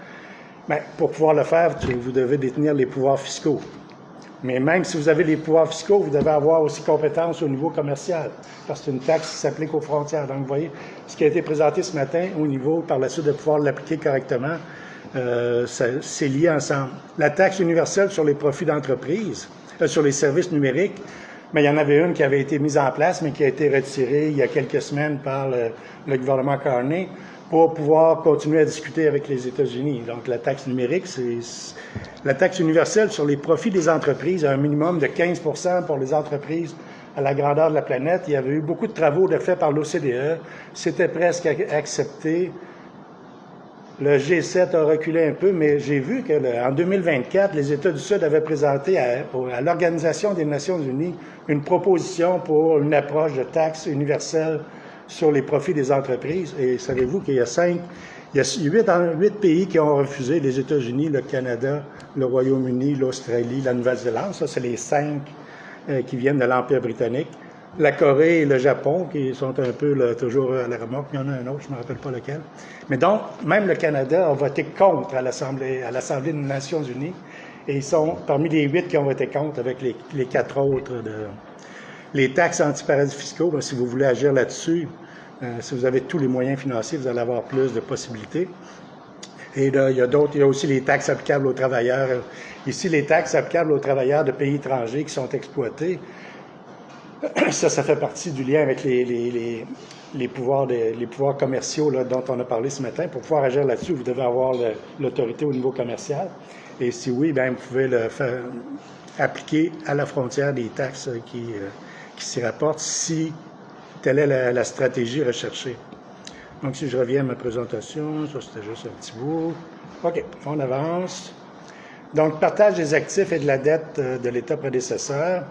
bien, pour pouvoir le faire, vous devez détenir les pouvoirs fiscaux. Mais même si vous avez les pouvoirs fiscaux, vous devez avoir aussi compétence au niveau commercial, parce que c'est une taxe qui s'applique aux frontières. Donc, vous voyez, ce qui a été présenté ce matin au niveau, par la suite, de pouvoir l'appliquer correctement, c'est lié ensemble. La taxe universelle sur les profits d'entreprise, sur les services numériques, mais il y en avait une qui avait été mise en place, mais qui a été retirée il y a quelques semaines par le gouvernement Carney pour pouvoir continuer à discuter avec les États-Unis. Donc, la taxe numérique, c'est la taxe universelle sur les profits des entreprises, à un minimum de 15 pour les entreprises à la grandeur de la planète. Il y avait eu beaucoup de travaux faits par l'OCDE. C'était presque accepté. Le G7 a reculé un peu, mais j'ai vu qu'en 2024, les États du Sud avaient présenté à l'Organisation des Nations Unies une proposition pour une approche de taxe universelle sur les profits des entreprises. Et savez-vous qu'il y a 8 pays qui ont refusé, les États-Unis, le Canada, le Royaume-Uni, l'Australie, la Nouvelle-Zélande. Ça, c'est les 5 qui viennent de l'Empire britannique. La Corée et le Japon, qui sont un peu toujours à la remorque. Il y en a un autre, je ne me rappelle pas lequel. Mais donc, même le Canada a voté contre à l'Assemblée des Nations Unies. Et ils sont parmi les 8 qui ont voté contre avec les 4 autres. Les taxes anti-paradis fiscaux, bien, si vous voulez agir là-dessus, si vous avez tous les moyens financiers, vous allez avoir plus de possibilités. Et là, il y a aussi les taxes applicables aux travailleurs. Ici, les taxes applicables aux travailleurs de pays étrangers qui sont exploités. Ça fait partie du lien avec les pouvoirs commerciaux là, dont on a parlé ce matin. Pour pouvoir agir là-dessus, vous devez avoir l'autorité au niveau commercial. Et si oui, bien, vous pouvez le faire appliquer à la frontière des taxes qui s'y rapportent si telle est la stratégie recherchée. Donc, si je reviens à ma présentation, ça c'était juste un petit bout. OK, on avance. Donc, partage des actifs et de la dette de l'État prédécesseur.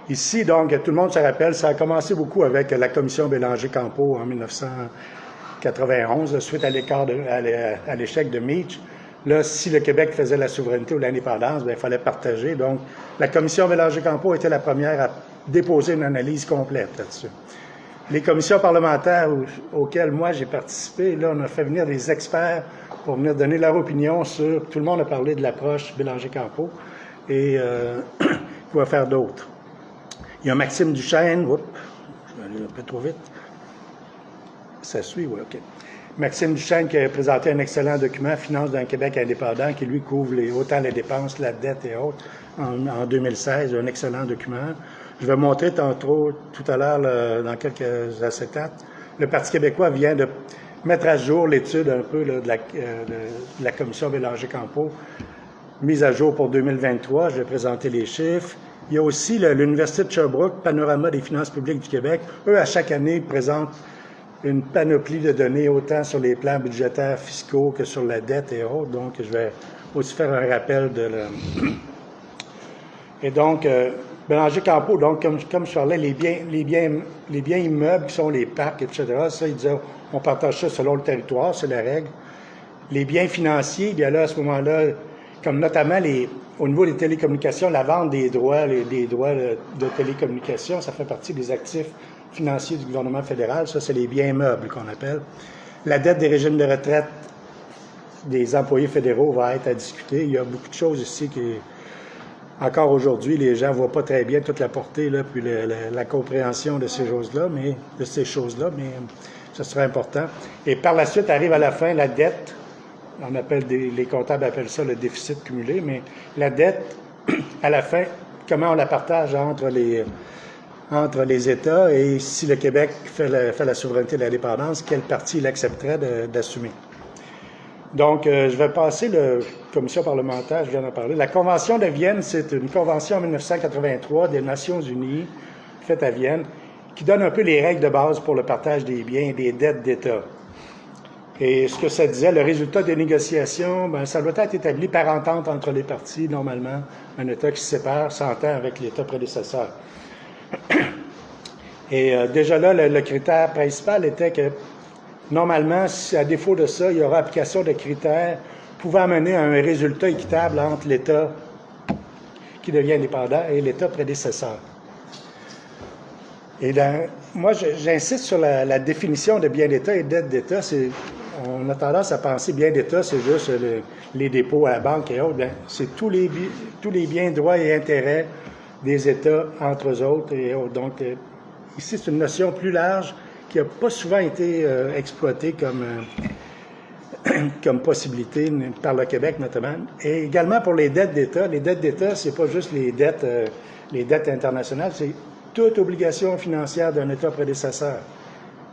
Ici, donc, tout le monde se rappelle, ça a commencé beaucoup avec la commission Bélanger-Campeau en 1991, suite à l'échec de Meach. Là, si le Québec faisait la souveraineté ou l'indépendance, bien, il fallait partager. Donc, la commission Bélanger-Campeau était la première à déposer une analyse complète là-dessus. Les commissions parlementaires auxquelles moi j'ai participé, là, on a fait venir des experts pour venir donner leur opinion sur... Tout le monde a parlé de l'approche Bélanger-Campeau et il va faire d'autres. Il y a Maxime Duchesne, je vais aller un peu trop vite. Ça suit, oui, OK. Maxime Duchesne qui a présenté un excellent document, Finances d'un Québec indépendant, qui lui couvre autant les dépenses, la dette et autres, en 2016, un excellent document. Je vais montrer tantôt, tout à l'heure, dans quelques acétates, le Parti québécois vient de mettre à jour l'étude un peu là, de la commission Bélanger-Campeau, mise à jour pour 2023. Je vais présenter les chiffres. Il y a aussi l'Université de Sherbrooke, Panorama des finances publiques du Québec. Eux, à chaque année, présentent une panoplie de données, autant sur les plans budgétaires fiscaux que sur la dette et autres. Donc, je vais aussi faire un rappel de... Et donc, Bélanger-Campeau, donc, comme je parlais, les biens immeubles qui sont les parcs, etc., ça, ils disaient, on partage ça selon le territoire, c'est la règle. Les biens financiers, bien là, à ce moment-là, comme notamment au niveau des télécommunications, la vente des droits de télécommunications, ça fait partie des actifs financiers du gouvernement fédéral. Ça, c'est les biens meubles qu'on appelle. La dette des régimes de retraite des employés fédéraux va être à discuter. Il y a beaucoup de choses ici qui, encore aujourd'hui, les gens ne voient pas très bien toute la portée, là, puis la compréhension de ces choses-là, mais ce sera important. Et par la suite, arrive à la fin la dette. Les comptables appellent ça le déficit cumulé, mais la dette, à la fin, comment on la partage entre les États et si le Québec fait la souveraineté et l'indépendance, quelle partie il accepterait d'assumer. Donc, je vais passer la commission parlementaire, je viens d'en parler. La Convention de Vienne, c'est une convention en 1983 des Nations unies, faite à Vienne, qui donne un peu les règles de base pour le partage des biens et des dettes d'État. Et ce que ça disait, le résultat des négociations, ça doit être établi par entente entre les parties, normalement. Un État qui se sépare s'entend avec l'État prédécesseur. Et déjà là, le critère principal était que, normalement, si à défaut de ça, il y aura application de critères pouvant mener à un résultat équitable entre l'État qui devient indépendant et l'État prédécesseur. Et moi, j'insiste sur la définition de bien d'État et dette d'État. On a tendance à penser bien d'État, c'est juste les dépôts à la banque et autres. Bien, c'est tous les biens, droits et intérêts des États entre eux autres et autres. Donc, ici, c'est une notion plus large qui n'a pas souvent été exploitée comme possibilité par le Québec, notamment. Et également pour les dettes d'État. Les dettes d'État, c'est pas juste les dettes internationales, c'est toute obligation financière d'un État prédécesseur.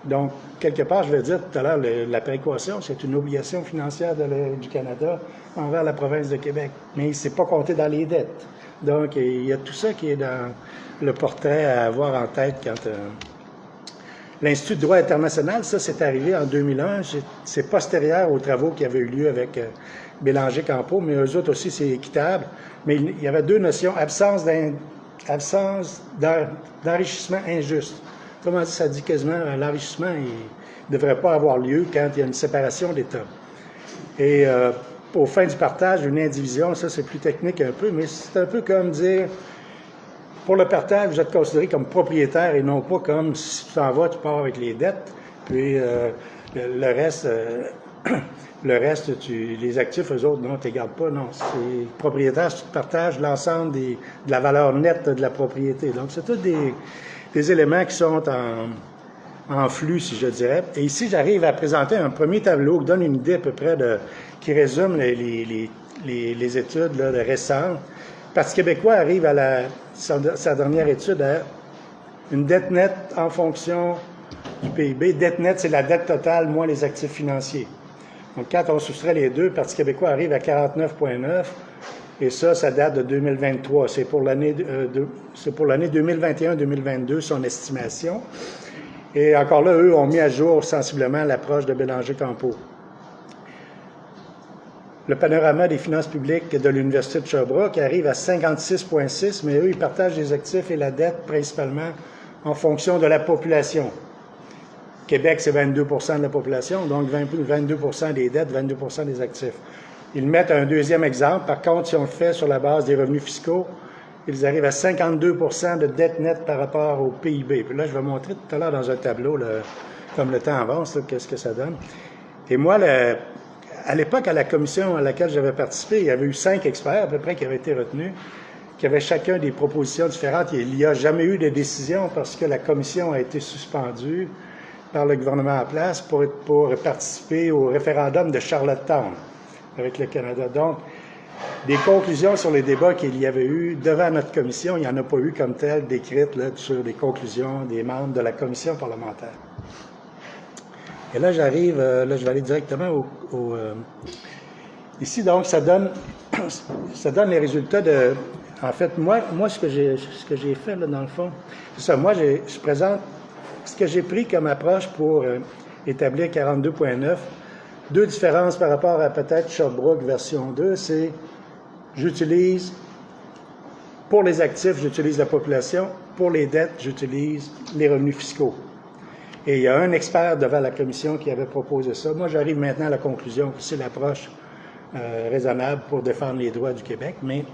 Donc, quelque part, je vais dire tout à l'heure, la péréquation, c'est une obligation financière du Canada envers la province de Québec. Mais c'est pas compté dans les dettes. Donc, il y a tout ça qui est dans le portrait à avoir en tête quand... L'Institut de droit international, ça, c'est arrivé en 2001. C'est postérieur aux travaux qui avaient eu lieu avec Bélanger-Campeau, mais eux autres aussi, c'est équitable. Mais il y avait deux notions, absence d'enrichissement injuste. Comment dit, ça dit quasiment l'enrichissement, il ne devrait pas avoir lieu quand il y a une séparation d'États. Et aux fins du partage, une indivision, ça c'est plus technique un peu, mais c'est un peu comme dire, pour le partage, vous êtes considéré comme propriétaire et non pas comme si tu t'en vas, tu pars avec les dettes, puis le reste, les actifs, eux autres, non, tu ne les gardes pas, non. C'est propriétaire, si tu partages l'ensemble de la valeur nette de la propriété. Donc, c'est tous des éléments qui sont en flux, si je dirais. Et ici, j'arrive à présenter un premier tableau qui donne une idée à peu près qui résume les études là, récentes. Le Parti québécois arrive à sa dernière étude à une dette nette en fonction du PIB. Dette nette, c'est la dette totale moins les actifs financiers. Donc, quand on soustrait les deux, le Parti québécois arrive à 49,9. Et ça date de 2023. C'est pour l'année 2021-2022, son estimation. Et encore là, eux ont mis à jour sensiblement l'approche de Bélanger-Campeau. Le panorama des finances publiques de l'Université de Sherbrooke arrive à 56,6, mais eux, ils partagent les actifs et la dette principalement en fonction de la population. Québec, c'est 22 de la population, donc 22 des dettes, 22 des actifs. Ils mettent un deuxième exemple. Par contre, si on le fait sur la base des revenus fiscaux, ils arrivent à 52 de dette nette par rapport au PIB. Puis là, je vais montrer tout à l'heure dans un tableau, comme le temps avance, qu'est-ce que ça donne. Et moi, à l'époque, à la commission à laquelle j'avais participé, il y avait eu 5 experts à peu près qui avaient été retenus, qui avaient chacun des propositions différentes. Il n'y a jamais eu de décision parce que la commission a été suspendue par le gouvernement en place pour participer au référendum de Charlottetown avec le Canada. Donc, des conclusions sur les débats qu'il y avait eu devant notre commission, il n'y en a pas eu comme telles décrites là, sur les conclusions des membres de la commission parlementaire. Et là, je vais aller directement ici, donc, ça donne les résultats de... En fait, moi ce que j'ai fait, là, dans le fond, c'est ça. Moi, je présente ce que j'ai pris comme approche pour établir 42,9. Deux différences par rapport à peut-être Sherbrooke version 2, c'est j'utilise, pour les actifs, j'utilise la population, pour les dettes, j'utilise les revenus fiscaux. Et il y a un expert devant la commission qui avait proposé ça. Moi, j'arrive maintenant à la conclusion que c'est l'approche raisonnable pour défendre les droits du Québec. Mais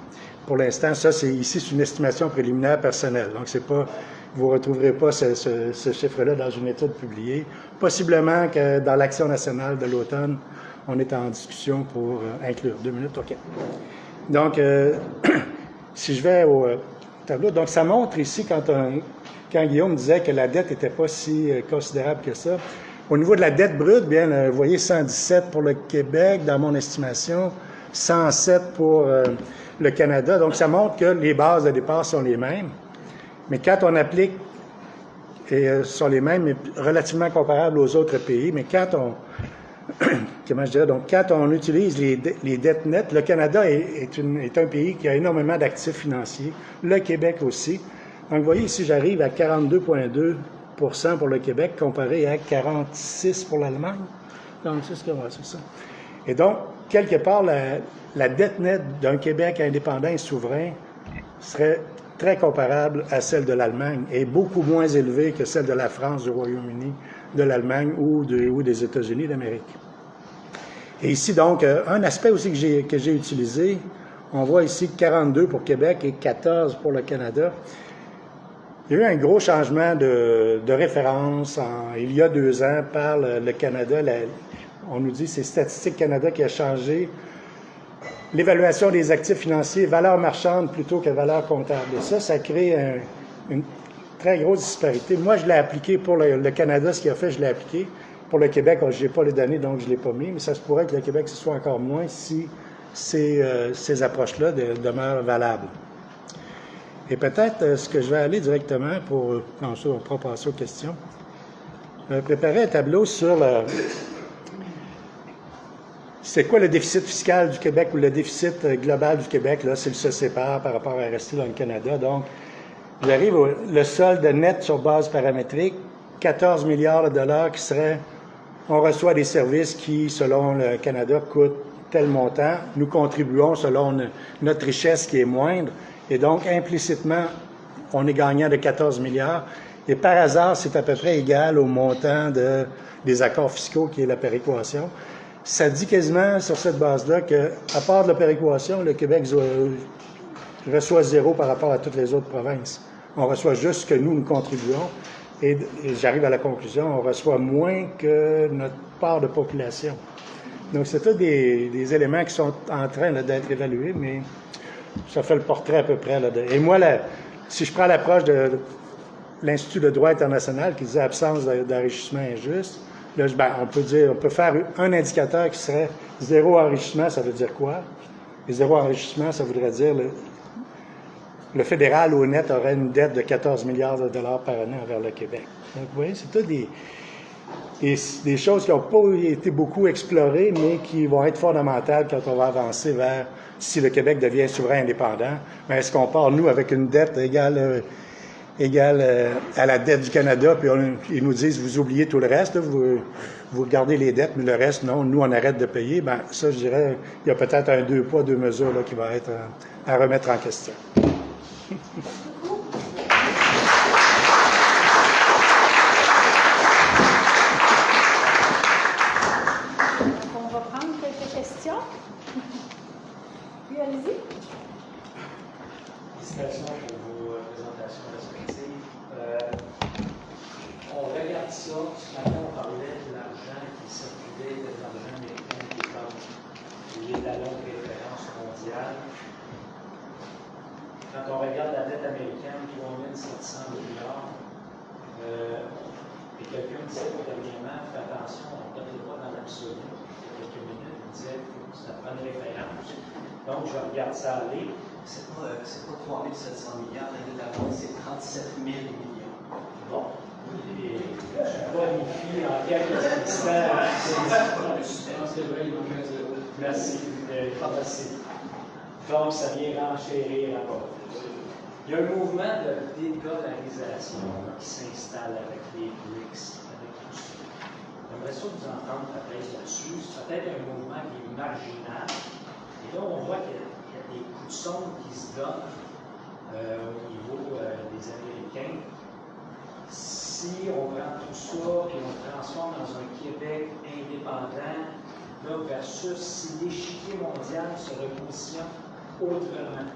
pour l'instant, ça, c'est une estimation préliminaire personnelle. Donc, c'est pas, vous ne retrouverez pas ce chiffre-là dans une étude publiée. Possiblement que dans l'Action nationale de l'automne, on est en discussion pour inclure. 2 minutes, OK. Donc, si je vais au tableau, donc ça montre ici, quand Guillaume disait que la dette n'était pas si considérable que ça, au niveau de la dette brute, bien, vous voyez 117 pour le Québec, dans mon estimation, 107 pour le Canada. Donc, ça montre que les bases de départ sont les mêmes. Mais quand on applique, et sont les mêmes, mais relativement comparables aux autres pays, mais quand on, comment je dirais, donc quand on utilise les dettes nettes, le Canada est un pays qui a énormément d'actifs financiers, le Québec aussi. Donc, vous voyez ici, j'arrive à 42,2 pour le Québec comparé à 46 pour l'Allemagne. Donc, c'est ce que c'est ça. Et donc, quelque part, la dette nette d'un Québec indépendant et souverain serait très comparable à celle de l'Allemagne et beaucoup moins élevée que celle de la France, du Royaume-Uni, de l'Allemagne ou des États-Unis d'Amérique. Et ici, donc, un aspect aussi que j'ai utilisé, on voit ici 42 pour Québec et 14 pour le Canada. Il y a eu un gros changement de référence il y a 2 ans par le Canada. On nous dit que c'est Statistique Canada qui a changé l'évaluation des actifs financiers, valeur marchande plutôt que valeur comptable. Et ça crée une très grosse disparité. Moi, je l'ai appliqué pour le Canada, ce qu'il a fait, je l'ai appliqué. Pour le Québec, je n'ai pas les données, donc je ne l'ai pas mis, mais ça se pourrait que le Québec, ce soit encore moins si ces approches-là demeurent valables. Et peut-être, ce que je vais aller directement ensuite, on pourra passer aux questions. Je vais préparer un tableau sur c'est quoi le déficit fiscal du Québec ou le déficit global du Québec, là, s'il se sépare par rapport à rester dans le Canada. Donc, j'arrive le solde net sur base paramétrique, 14 milliards de dollars qui serait, on reçoit des services qui, selon le Canada, coûtent tel montant. Nous contribuons selon notre richesse qui est moindre. Et donc, implicitement, on est gagnant de 14 milliards. Et par hasard, c'est à peu près égal au montant des accords fiscaux qui est la péréquation. Ça dit quasiment sur cette base-là qu'à part de la péréquation, le Québec reçoit 0 par rapport à toutes les autres provinces. On reçoit juste ce que nous contribuons. Et j'arrive à la conclusion, on reçoit moins que notre part de population. Donc, c'est tous des éléments qui sont en train d'être évalués, mais ça fait le portrait à peu près. Et moi, si je prends l'approche de l'Institut de droit international qui disait absence d'enrichissement injuste, là, on peut faire un indicateur qui serait 0 enrichissement, ça veut dire quoi? Et 0 enrichissement, ça voudrait dire le fédéral au net aurait une dette de 14 milliards de dollars par année envers le Québec. Donc, vous voyez, c'est tout des choses qui n'ont pas été beaucoup explorées, mais qui vont être fondamentales quand on va avancer vers si le Québec devient souverain indépendant. Mais est-ce qu'on part, nous, avec une dette égale à la dette du Canada, puis ils nous disent, vous oubliez tout le reste, là, vous regardez les dettes, mais le reste, non, nous, on arrête de payer. Bien, ça, je dirais, il y a peut-être un 2 poids, 2 mesures là, qui va être à remettre en question. On va prendre quelques questions. Oui, allez-y. Félicitations pour vos présentations respectives. On regarde ça. Ce matin, on parlait de l'argent qui circulait, de l'argent américain qui est comme la longue référence mondiale. Quand on regarde la dette américaine, 3700 milliards, et quelqu'un disait dernièrement, fais attention, on ne peut pas dans l'absolu. Il y a quelques minutes, il disait que ça prend une référence. Donc, je regarde ça aller. C'est pas 3 700 milliards, la dette à vente, c'est 37 000 milliards. Bon. Et je bonifie en quelques instants. C'est vrai, il manque un zéro. Merci. Merci. Donc, ça vient renchérir la porte. Il y a un mouvement de dédollarisation qui s'installe avec les BRICS, avec tout ça. J'aimerais ça vous entendre peut-être là-dessus. C'est peut-être un mouvement qui est marginal. Et là, on voit qu'il y a des coups de sonde qui se donnent au niveau des Américains. Si on prend tout ça et on le transforme dans un Québec indépendant, là, versus si l'échiquier mondial se repositionne autrement.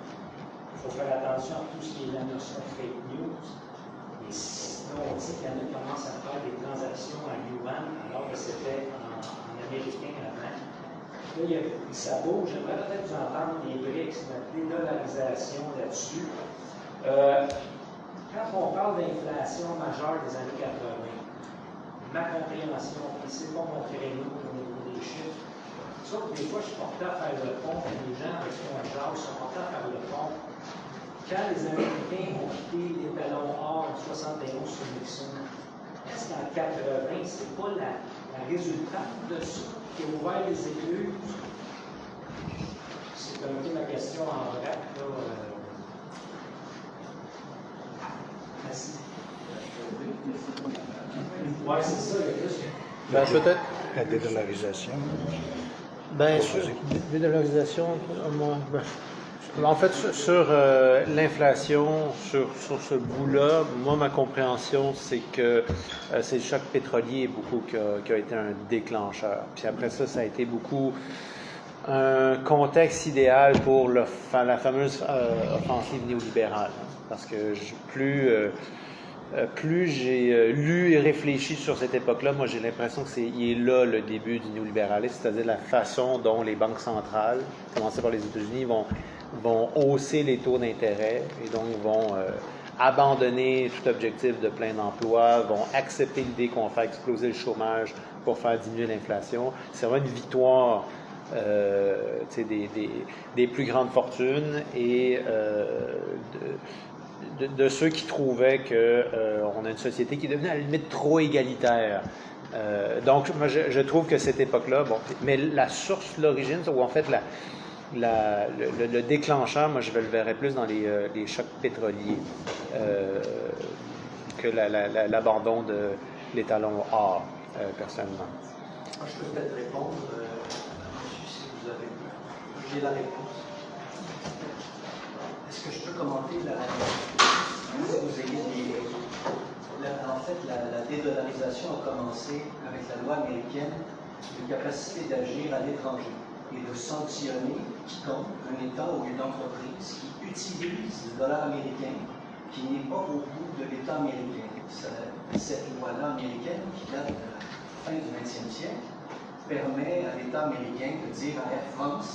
Il faut faire attention à tout ce qui est la notion de fake news. Et sinon, on dit qu'il y en a qui commencent à faire des transactions en yuan, alors que c'était en américain avant. Là, ça bouge. J'aimerais peut-être vous entendre les BRICS, la dédollarisation là-dessus. Quand on parle d'inflation majeure des années 80, ma compréhension, et c'est pas mon créneau au niveau des chiffres, sauf que des fois, je suis porté à faire le pont, et les gens avec qui on jase sont portés à faire le pont. Quand les Américains ont quitté les ballons or en 71 sur Nixon, est-ce qu'en 80, c'est pas la résultante de ça qui a ouvert les écluses? C'est un peu ma question en vrac, là. Merci. Oui, c'est ça, il y a plus. Ben, peut-être. La dédollarisation. Ben, dédollarisation, moi. En fait, sur l'inflation, sur ce bout-là, moi, ma compréhension, c'est que c'est le choc pétrolier beaucoup qui a été un déclencheur. Puis après ça, ça a été beaucoup un contexte idéal pour la fameuse offensive néolibérale. Parce que plus j'ai lu et réfléchi sur cette époque-là, moi j'ai l'impression que il est là le début du néolibéralisme, c'est-à-dire la façon dont les banques centrales, commencées par les États-Unis, vont hausser les taux d'intérêt et donc vont abandonner tout objectif de plein emploi, vont accepter l'idée qu'on va faire exploser le chômage pour faire diminuer l'inflation. C'est vraiment une victoire des plus grandes fortunes et de ceux qui trouvaient qu'on a une société qui est devenue à la limite trop égalitaire. Donc, moi, je trouve que cette époque-là, bon, mais la source, l'origine, ou en fait le déclencheur, moi, je le verrais plus dans les chocs pétroliers que l'abandon de l'étalon or, personnellement. Je peux peut-être répondre, si vous avez... J'ai la réponse. Est-ce que je peux commenter la en fait, la dédollarisation a commencé avec la loi américaine de capacité d'agir à l'étranger et de sanctionner quiconque, un État ou une entreprise qui utilise le dollar américain qui n'est pas au goût de l'État américain. Cette loi-là américaine, qui date de la fin du 20e siècle, permet à l'État américain de dire à Air France: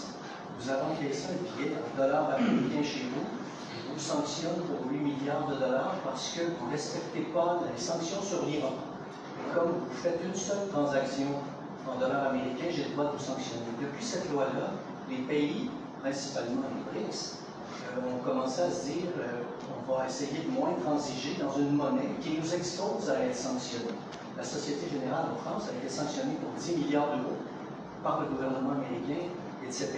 vous avez encaissé un billet en dollars américains chez vous, je vous sanctionne pour 8 milliards de dollars parce que vous ne respectez pas les sanctions sur l'Iran. Et comme vous faites une seule transaction en dollars américains, j'ai le droit de vous sanctionner. Depuis cette loi-là, les pays, principalement les BRICS, ont commencé à se dire on va essayer de moins transiger dans une monnaie qui nous expose à être sanctionnée. La Société Générale en France a été sanctionnée pour 10 milliards d'euros par le gouvernement américain, etc.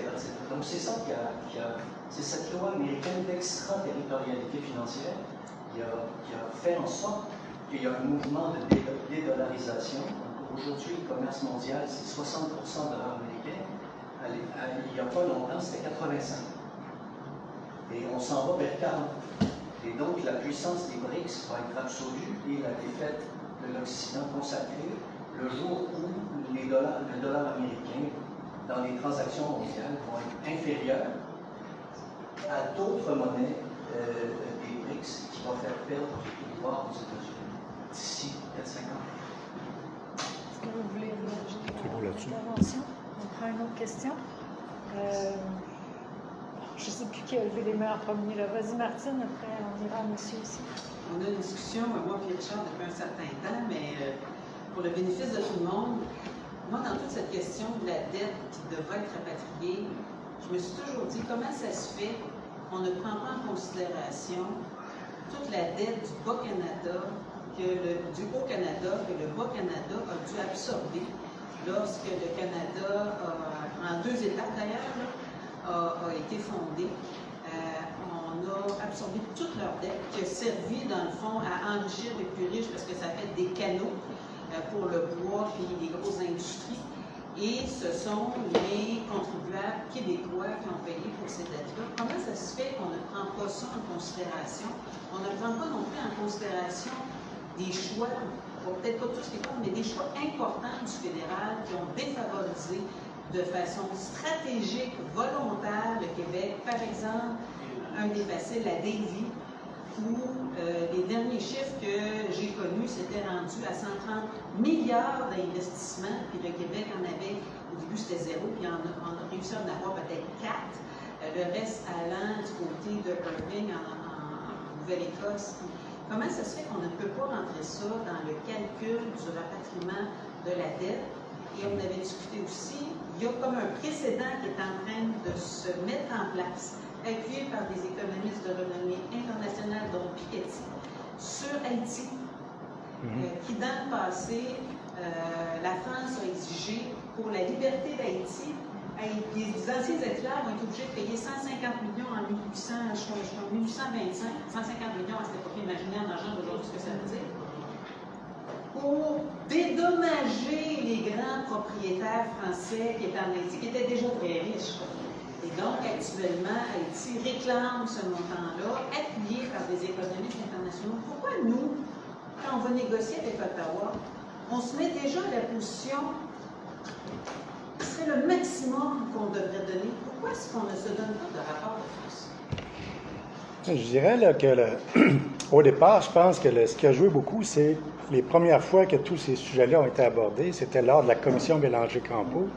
Donc c'est ça c'est cette loi américaine d'extraterritorialité financière qui a fait en sorte qu'il y a un mouvement de dédollarisation. Aujourd'hui, le commerce mondial, c'est 60% de dollars américains. Il n'y a pas longtemps, c'était 85. Et on s'en va vers 40. Et donc, la puissance des BRICS va être absolue et la défaite de l'Occident consacrée le jour où le dollar américain dans les transactions mondiales vont être inférieurs à d'autres monnaies des BRICS qui vont faire perdre du pouvoir aux États-Unis d'ici 4-5 ans. Est-ce que vous voulez ajouter une intervention? On prend une autre question. Je ne sais plus qui a levé les mains en premier. Vas-y, Martine, après on ira à monsieur aussi. On a une discussion, moi et Richard, depuis un certain temps, mais pour le bénéfice de tout le monde, moi, dans toute cette question de la dette qui devrait être rapatriée, je me suis toujours dit comment ça se fait qu'on ne prend pas en considération toute la dette du Bas-Canada, du Haut-Canada, que le Bas-Canada a dû absorber lorsque le Canada, en 2 étapes d'ailleurs, a été fondé. On a absorbé toute leur dette, qui a servi dans le fond à enrichir les plus riches parce que ça fait des canaux pour le bois et les grosses industries. Et ce sont les contribuables québécois qui ont payé pour ces dettes-là. Comment ça se fait qu'on ne prend pas ça en considération? On ne prend pas non plus en considération des choix, peut-être pas tous les cas, mais des choix importants du fédéral qui ont défavorisé de façon stratégique, volontaire, le Québec. Par exemple, un des faciles, la Davie, où les derniers chiffres que j'ai connus s'étaient rendus à 130 milliards d'investissements, puis le Québec en avait, au début c'était 0, puis on a réussi à en avoir peut-être 4, le reste allant du côté de Irving en Nouvelle-Écosse. Comment ça se fait qu'on ne peut pas rentrer ça dans le calcul du rapatriement de la dette? Et on avait discuté aussi, il y a comme un précédent qui est en train de se mettre en place, appuyé par des économistes de renommée internationale, dont Piketty, sur Haïti, qui dans le passé, la France a exigé pour la liberté d'Haïti, les anciens esclaves ont été obligés de payer 150 millions en 1825, 150 millions à cette époque, imaginez en argent d'aujourd'hui ce que ça veut dire, pour dédommager les grands propriétaires français qui étaient en Haïti, qui étaient déjà très riches. Et donc, actuellement, Haïti réclame ce montant-là, appuyé par des économistes internationaux. Pourquoi nous, quand on va négocier avec Ottawa, on se met déjà à la position qui serait le maximum qu'on devrait donner? Pourquoi est-ce qu'on ne se donne pas de rapport de force? Je dirais là, que au départ, je pense que ce qui a joué beaucoup, c'est les premières fois que tous ces sujets-là ont été abordés, c'était lors de la commission Bélanger-Campeau,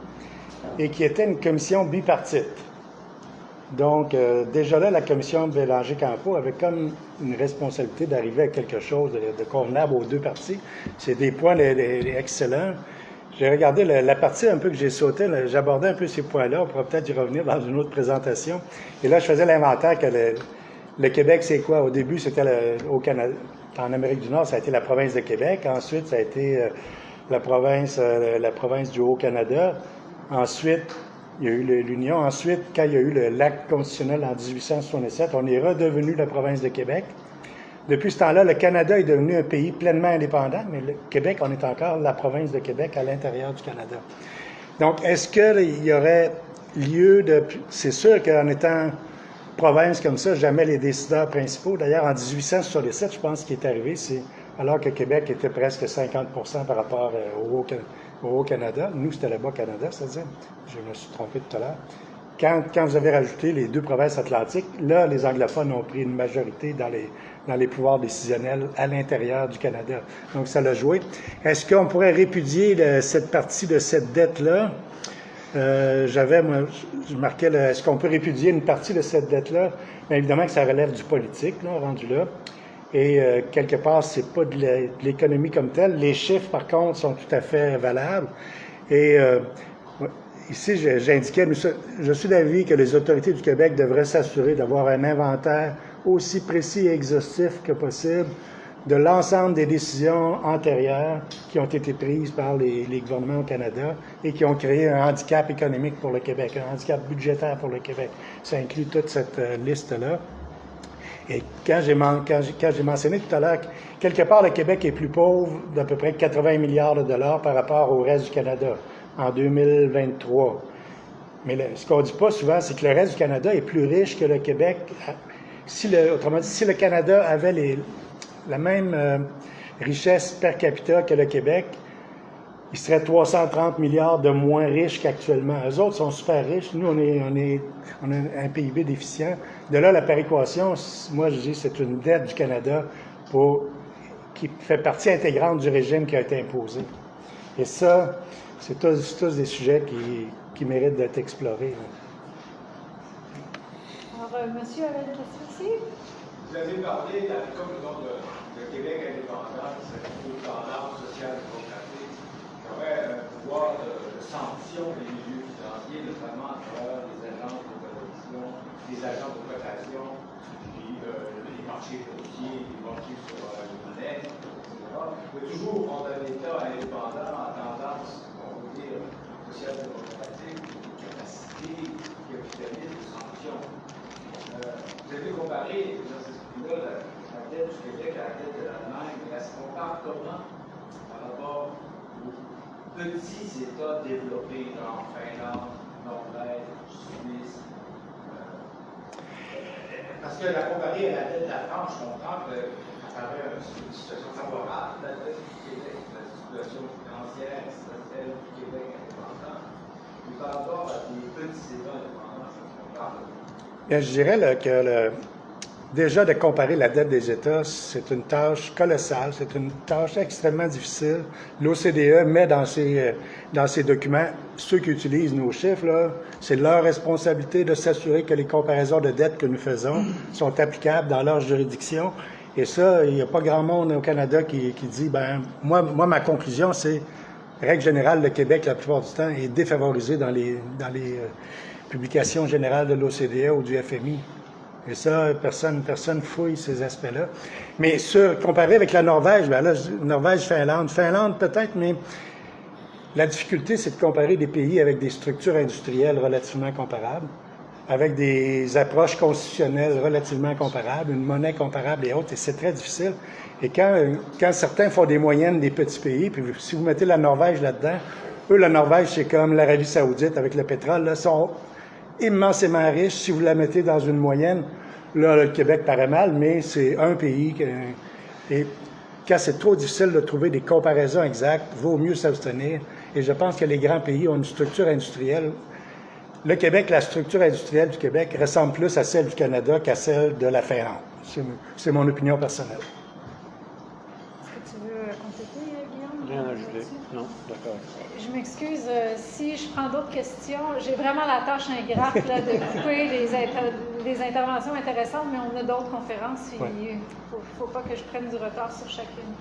et qui était une commission bipartite. Donc, déjà là, la commission Bélanger-Campeau avait comme une responsabilité d'arriver à quelque chose de convenable aux deux parties. C'est des points excellents. J'ai regardé la partie un peu que j'ai sautée, j'abordais un peu ces points-là, on pourra peut-être y revenir dans une autre présentation. Et là, je faisais l'inventaire que le Québec, c'est quoi? Au début, c'était au Canada. En Amérique du Nord, ça a été la province de Québec. Ensuite, ça a été la province du Haut-Canada. Ensuite, il y a eu l'Union. Ensuite, quand il y a eu l'acte constitutionnel en 1867, on est redevenu la province de Québec. Depuis ce temps-là, le Canada est devenu un pays pleinement indépendant, mais le Québec, on est encore la province de Québec à l'intérieur du Canada. Donc, est-ce qu'il y aurait lieu de... C'est sûr qu'en étant province comme ça, jamais les décideurs principaux. D'ailleurs, en 1867, je pense qu'il est arrivé, c'est alors que Québec était presque 50% par rapport au Haut-Canada. Nous, c'était le Bas-Canada, c'est-à-dire. Je me suis trompé tout à l'heure. Quand vous avez rajouté les deux provinces atlantiques, là, les anglophones ont pris une majorité dans les pouvoirs décisionnels à l'intérieur du Canada. Donc, ça l'a joué. Est-ce qu'on pourrait répudier cette partie de cette dette-là? Je marquais, est-ce qu'on peut répudier une partie de cette dette-là? Bien évidemment que ça relève du politique, là, rendu là. Et quelque part, c'est pas de l'économie comme telle. Les chiffres, par contre, sont tout à fait valables. Et ici, j'indiquais, je suis d'avis que les autorités du Québec devraient s'assurer d'avoir un inventaire aussi précis et exhaustif que possible de l'ensemble des décisions antérieures qui ont été prises par les gouvernements au Canada et qui ont créé un handicap économique pour le Québec, un handicap budgétaire pour le Québec. Ça inclut toute cette liste-là. Et quand j'ai mentionné tout à l'heure, quelque part, le Québec est plus pauvre d'à peu près 80 milliards de dollars par rapport au reste du Canada en 2023. Mais ce qu'on ne dit pas souvent, c'est que le reste du Canada est plus riche que le Québec. Autrement dit, si le Canada avait la même richesse per capita que le Québec, il serait 330 milliards de moins riches qu'actuellement. Eux autres sont super riches. Nous, on a un PIB déficient. De là, la péréquation, moi, je dis, c'est une dette du Canada qui fait partie intégrante du régime qui a été imposé. Et ça, c'est tous des sujets qui méritent d'être explorés. Alors, monsieur avait une question ici? Vous avez parlé, comme le Québec indépendant, c'est une tendance sociale démocratique, qui aurait un pouvoir de sanction des milieux financiers, notamment à travers les agences de cotation, les agents de cotation, puis les marchés boursiers, les marchés sur les monnaies, etc. Mais toujours, on a un État indépendant en tendance, on peut dire, social-démocratique, une capacité capitaliste de sanction. Vous avez comparé, dans ce là la dette du Québec à la dette de l'Allemagne, mais elle se compare comment par rapport aux petits États développés, genre Finlande, Norvège, Suisse? Parce que la comparer à la dette de la France, je comprends qu'à travers une situation favorable, la dette du Québec, la situation financière, celle du Québec indépendant, mais par rapport rapport à des petits États indépendants, ça, qu'on parle. Bien, je dirais là, que déjà de comparer la dette des États, c'est une tâche colossale, c'est une tâche extrêmement difficile. L'OCDE met dans ses documents, ceux qui utilisent nos chiffres, là, c'est leur responsabilité de s'assurer que les comparaisons de dettes que nous faisons sont applicables dans leur juridiction. Et ça, il n'y a pas grand monde au Canada qui dit, ben moi, ma conclusion, c'est, règle générale, le Québec, la plupart du temps, est défavorisé dans les publications générales de l'OCDE ou du FMI. Et ça, personne fouille ces aspects-là. Mais comparé avec la Norvège, ben là, Norvège, Finlande. Finlande, peut-être, mais la difficulté, c'est de comparer des pays avec des structures industrielles relativement comparables, avec des approches constitutionnelles relativement comparables, une monnaie comparable et autres, et c'est très difficile. Et quand certains font des moyennes des petits pays, puis si vous mettez la Norvège là-dedans, eux, la Norvège, c'est comme l'Arabie Saoudite avec le pétrole, là, sont immensément riches. Si vous la mettez dans une moyenne, là, le Québec paraît mal, mais c'est un pays. Et quand c'est trop difficile de trouver des comparaisons exactes, vaut mieux s'abstenir. Et je pense que les grands pays ont une structure industrielle. Le Québec, la structure industrielle du Québec ressemble plus à celle du Canada qu'à celle de la Finlande. C'est mon opinion personnelle. Est-ce que tu veux compléter, Guillaume? Rien à ajouter? Non, d'accord. Je m'excuse si je prends d'autres questions. J'ai vraiment la tâche ingrate là, de couper les interventions intéressantes, mais on a d'autres conférences. Il ne faut pas que je prenne du retard sur chacune.